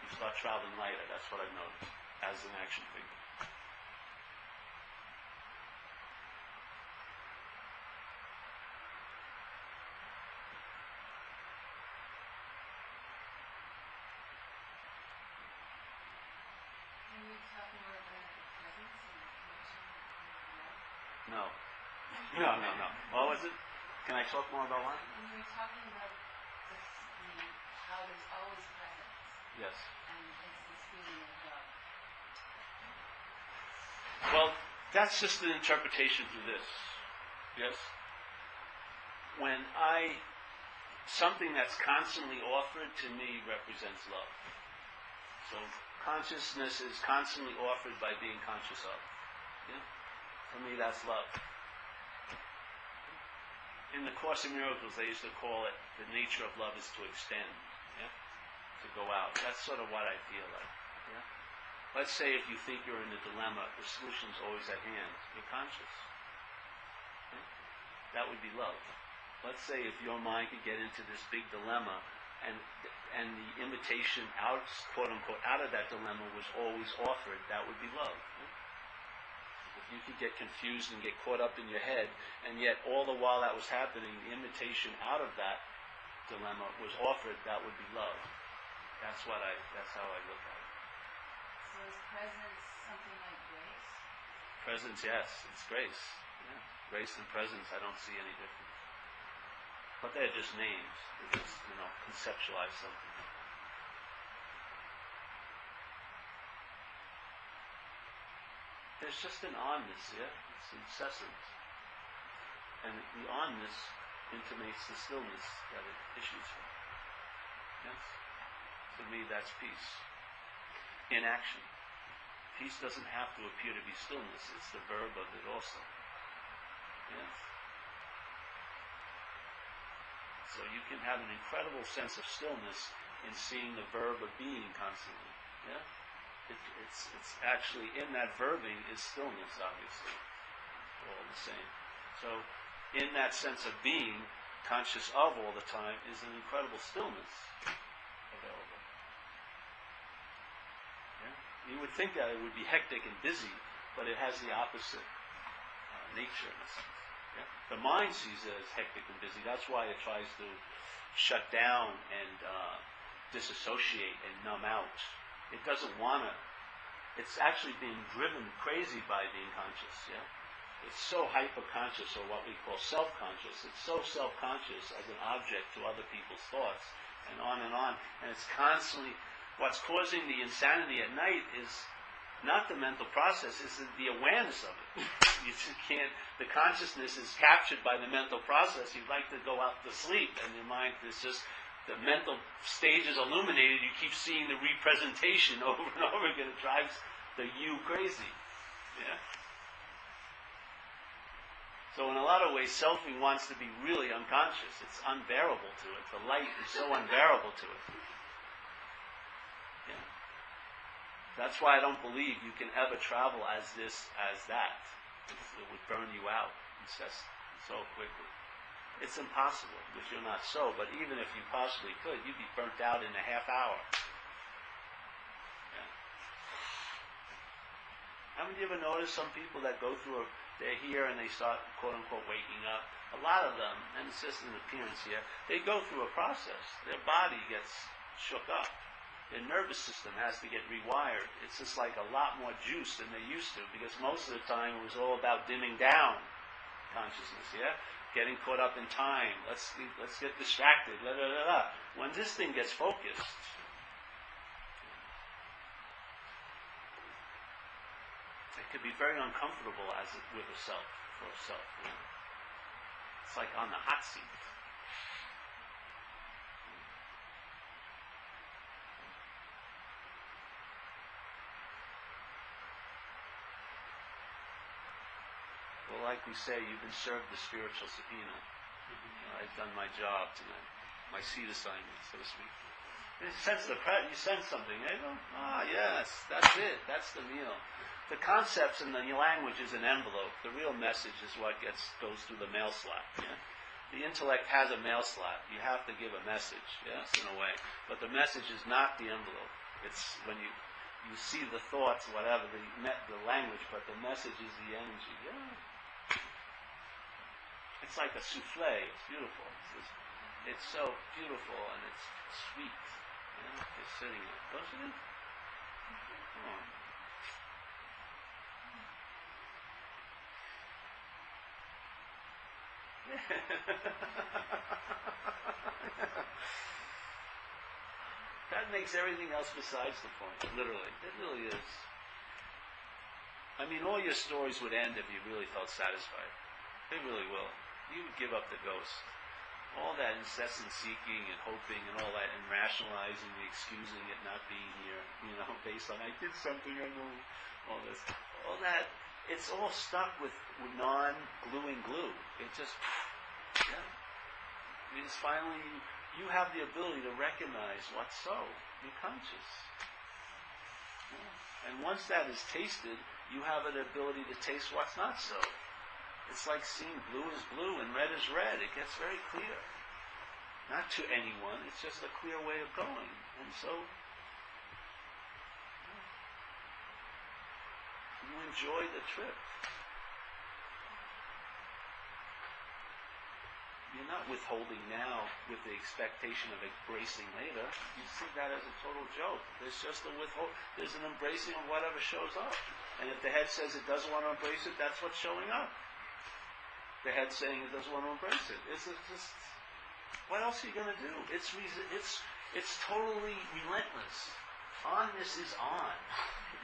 You start traveling lighter, that's what I've noticed, as an action figure. Can you talk more about the presence and the connection with love? No. No. What was it? Can I talk more about what? When you were talking about how there's always presence, Yes. and it's this feeling of love. Well, that's just an interpretation through this. Yes? When something that's constantly offered to me represents love. So consciousness is constantly offered by being conscious of. Yeah? For me, that's love. In the Course in Miracles, they used to call it, the nature of love is to extend. Yeah? To go out. That's sort of what I feel like. Yeah? Let's say if you think you're in a dilemma, the solution's always at hand. You're conscious. Yeah? That would be love. Let's say if your mind could get into this big dilemma and the invitation out, quote unquote, out of that dilemma was always offered, that would be love. Yeah? If you could get confused and get caught up in your head, and yet all the while that was happening, the invitation out of that dilemma was offered, that would be love. That's how I look at it. So is presence something like grace? Presence, yes, it's grace. Yeah. Grace and presence, I don't see any difference. But they're just names. They just, conceptualize something. There's just an onness, yeah? It's incessant. And the onness intimates the stillness that it issues from. Yes? To me, that's peace. In action. Peace doesn't have to appear to be stillness. It's the verb of it also. Yes? So you can have an incredible sense of stillness in seeing the verb of being constantly. Yeah? It's actually, in that verbing is stillness, obviously. All the same. So, in that sense of being, conscious of all the time, is an incredible stillness available. Yeah? You would think that it would be hectic and busy, but it has the opposite nature in a sense. Yeah? The mind sees it as hectic and busy. That's why it tries to shut down and disassociate and numb out. It doesn't want to. It's actually being driven crazy by being conscious. Yeah, it's so hyper-conscious, or what we call self-conscious. It's so self-conscious as an object to other people's thoughts, and on and on. And it's constantly. What's causing the insanity at night is not the mental process; it's the awareness of it. You just can't. The consciousness is captured by the mental process. You'd like to go out to sleep, and your mind is just. The mental stage is illuminated, you keep seeing the representation over and over again. It drives the you crazy. Yeah? So in a lot of ways, selfing wants to be really unconscious. It's unbearable to it. The light is so unbearable to it. Yeah? That's why I don't believe you can ever travel as this, as that. It would burn you out so quickly. It's impossible if you're not so, but even if you possibly could, you'd be burnt out in a half hour. Yeah. Haven't you ever noticed some people that go through, they're here and they start, quote unquote, waking up? A lot of them, and it's just an appearance here, they go through a process. Their body gets shook up. Their nervous system has to get rewired. It's just like a lot more juice than they used to, because most of the time it was all about dimming down consciousness, yeah? Getting caught up in time. Let's get distracted. When this thing gets focused, it could be very uncomfortable with a self, for a self. You know? It's like on the hot seat. Well, like we say, you've been served the spiritual subpoena. I've done my job tonight. my seed assignment, so to speak. You sense you sense something. You go, yes, that's it. That's the meal. The concepts and the language is an envelope. The real message is what goes through the mail slot. Yeah? The intellect has a mail slot. You have to give a message, yes, in a way. But the message is not the envelope. It's when you see the thoughts, whatever, the language, but the message is the energy. Yeah. It's like a souffle. It's beautiful. It's so beautiful and it's sweet. Yeah, it's sitting there. Don't you? Come on. That makes everything else besides the point, literally. It really is. I mean, all your stories would end if you really felt satisfied. They really will. You would give up the ghost. All that incessant seeking and hoping and all that, and rationalizing, excusing it not being here, based on I did something, I know, all this. All that, it's all stuck with non-gluing glue. It just, yeah. It's finally, you have the ability to recognize what's so. You're conscious. Yeah. And once that is tasted, you have an ability to taste what's not so. It's like seeing blue is blue and red is red. It gets very clear. Not to anyone, it's just a clear way of going. And so, you enjoy the trip. You're not withholding now with the expectation of embracing later. You see that as a total joke. There's just there's an embracing of whatever shows up. And if the head says it doesn't want to embrace it, that's what's showing up. The head saying it doesn't want to embrace it. It's just, what else are you going to do? It's totally relentless. Onness is on.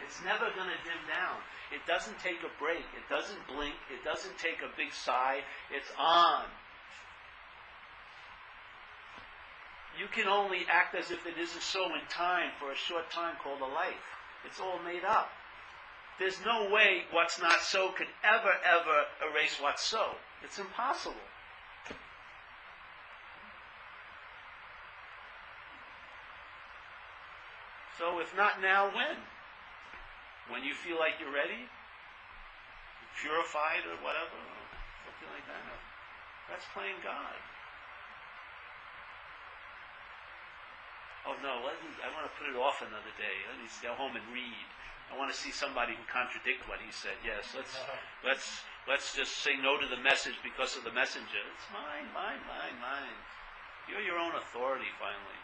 It's never going to dim down. It doesn't take a break. It doesn't blink. It doesn't take a big sigh. It's on. You can only act as if it isn't so in time for a short time called a life. It's all made up. There's no way what's not so could ever erase what's so. It's impossible. So if not now, when? When you feel like you're ready? Purified or whatever? Or something like that. That's playing God. Oh no, I want to put it off another day. Let me go home and read. I want to see somebody who contradict what he said. Yes, let's just say no to the message because of the messenger. It's mine. You're your own authority finally.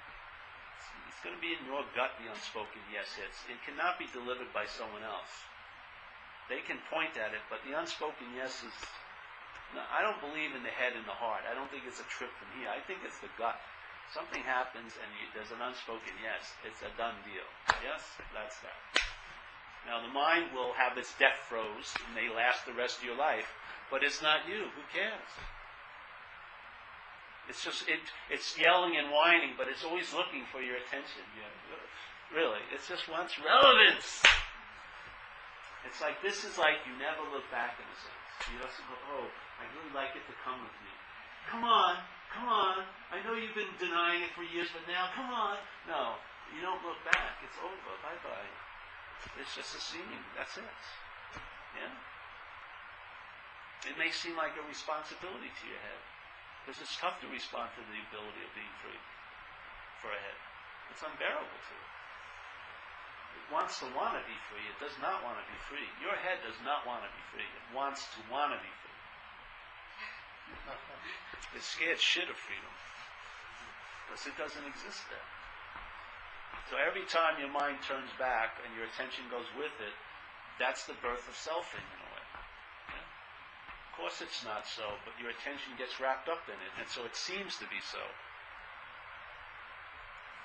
It's going to be in your gut, the unspoken yes hits. It cannot be delivered by someone else. They can point at it, but the unspoken yes is... No, I don't believe in the head and the heart. I don't think it's a trip from here. I think it's the gut. Something happens and there's an unspoken yes. It's a done deal. Yes? That's that. Now the mind will have its death throes and they last the rest of your life, but it's not you. Who cares? It's just, it's yelling and whining, but it's always looking for your attention. Yeah. Really. It just wants relevance. It's like, this is like you never look back in a sense. You just go, oh, I'd really like it to come with me. Come on. I know you've been denying it for years, but now, come on. No, you don't look back. It's over. Bye-bye. It's just a scene. That's it. Yeah? It may seem like a responsibility to your head, because it's tough to respond to the ability of being free for a head. It's unbearable to it. It wants to want to be free. It does not want to be free. Your head does not want to be free. It wants to want to be free. It's scared shit of freedom, because it doesn't exist there. So every time your mind turns back and your attention goes with it, that's the birth of selfing in a way. Yeah? Of course it's not so, but your attention gets wrapped up in it, and so it seems to be so.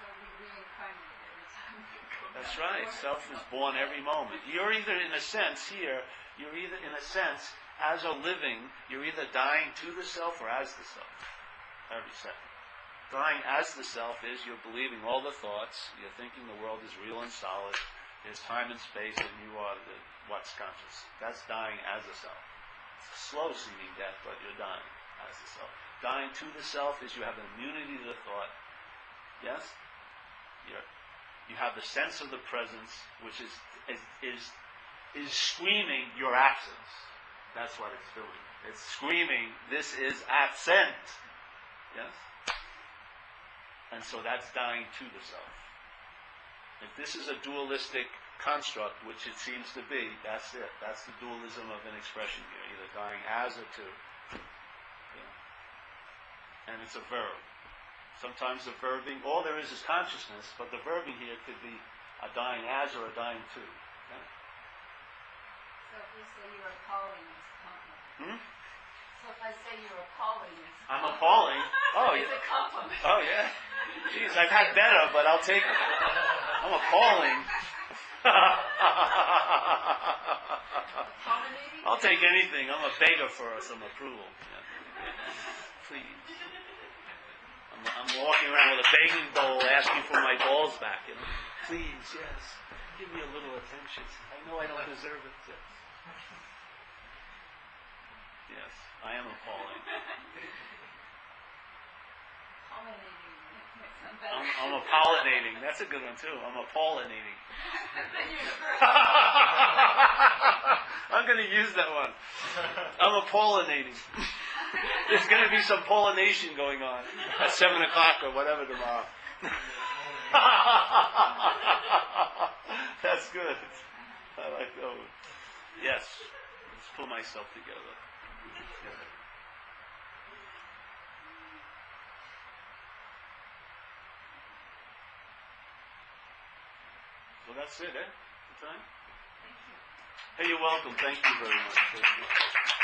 So we reincarnate every time we go back. That's right. Self is born every moment. You're either in a sense as a living, you're either dying to the self or as the self. Every second. Dying as the self is you're believing all the thoughts, you're thinking the world is real and solid, there's time and space, and you are what's conscious. That's dying as a self. It's a slow seeming death, but you're dying has the self. Dying to the self is you have an immunity to the thought. Yes? You have the sense of the presence, which is screaming your absence. That's what it's doing. It's screaming, this is absent. Yes? And so that's dying to the self. If this is a dualistic construct, which it seems to be, that's it. That's the dualism of an expression here, either dying as or to. Yeah. And it's a verb. Sometimes the verbing, all there is consciousness, but the verbing here could be a dying as or a dying to. Okay? So if we say you're appalling, it's a compliment. Hmm? So if I say you're appalling, it's a I'm compliment. appalling. Oh, It's yeah. a compliment. Oh, yeah. Jeez, I've had better, but I'll take it. I'm appalling. Pollinating? I'll take anything. I'm a beggar for some approval. Yeah. Please. I'm walking around with a begging bowl asking for my balls back. Please, yes. Give me a little attention. I know I don't deserve it. Yes. Yes, I am appalling. Pollinating. Makes them better. I'm apollinating. That's a good one too. I'm apollinating. I'm going to use that one. I'm apollinating. There's going to be some pollination going on at 7 o'clock or whatever tomorrow. That's good. I like those. Yes. Let's pull myself together. So that's it, eh? The time? Thank you. Hey, you're welcome. Thank you very much.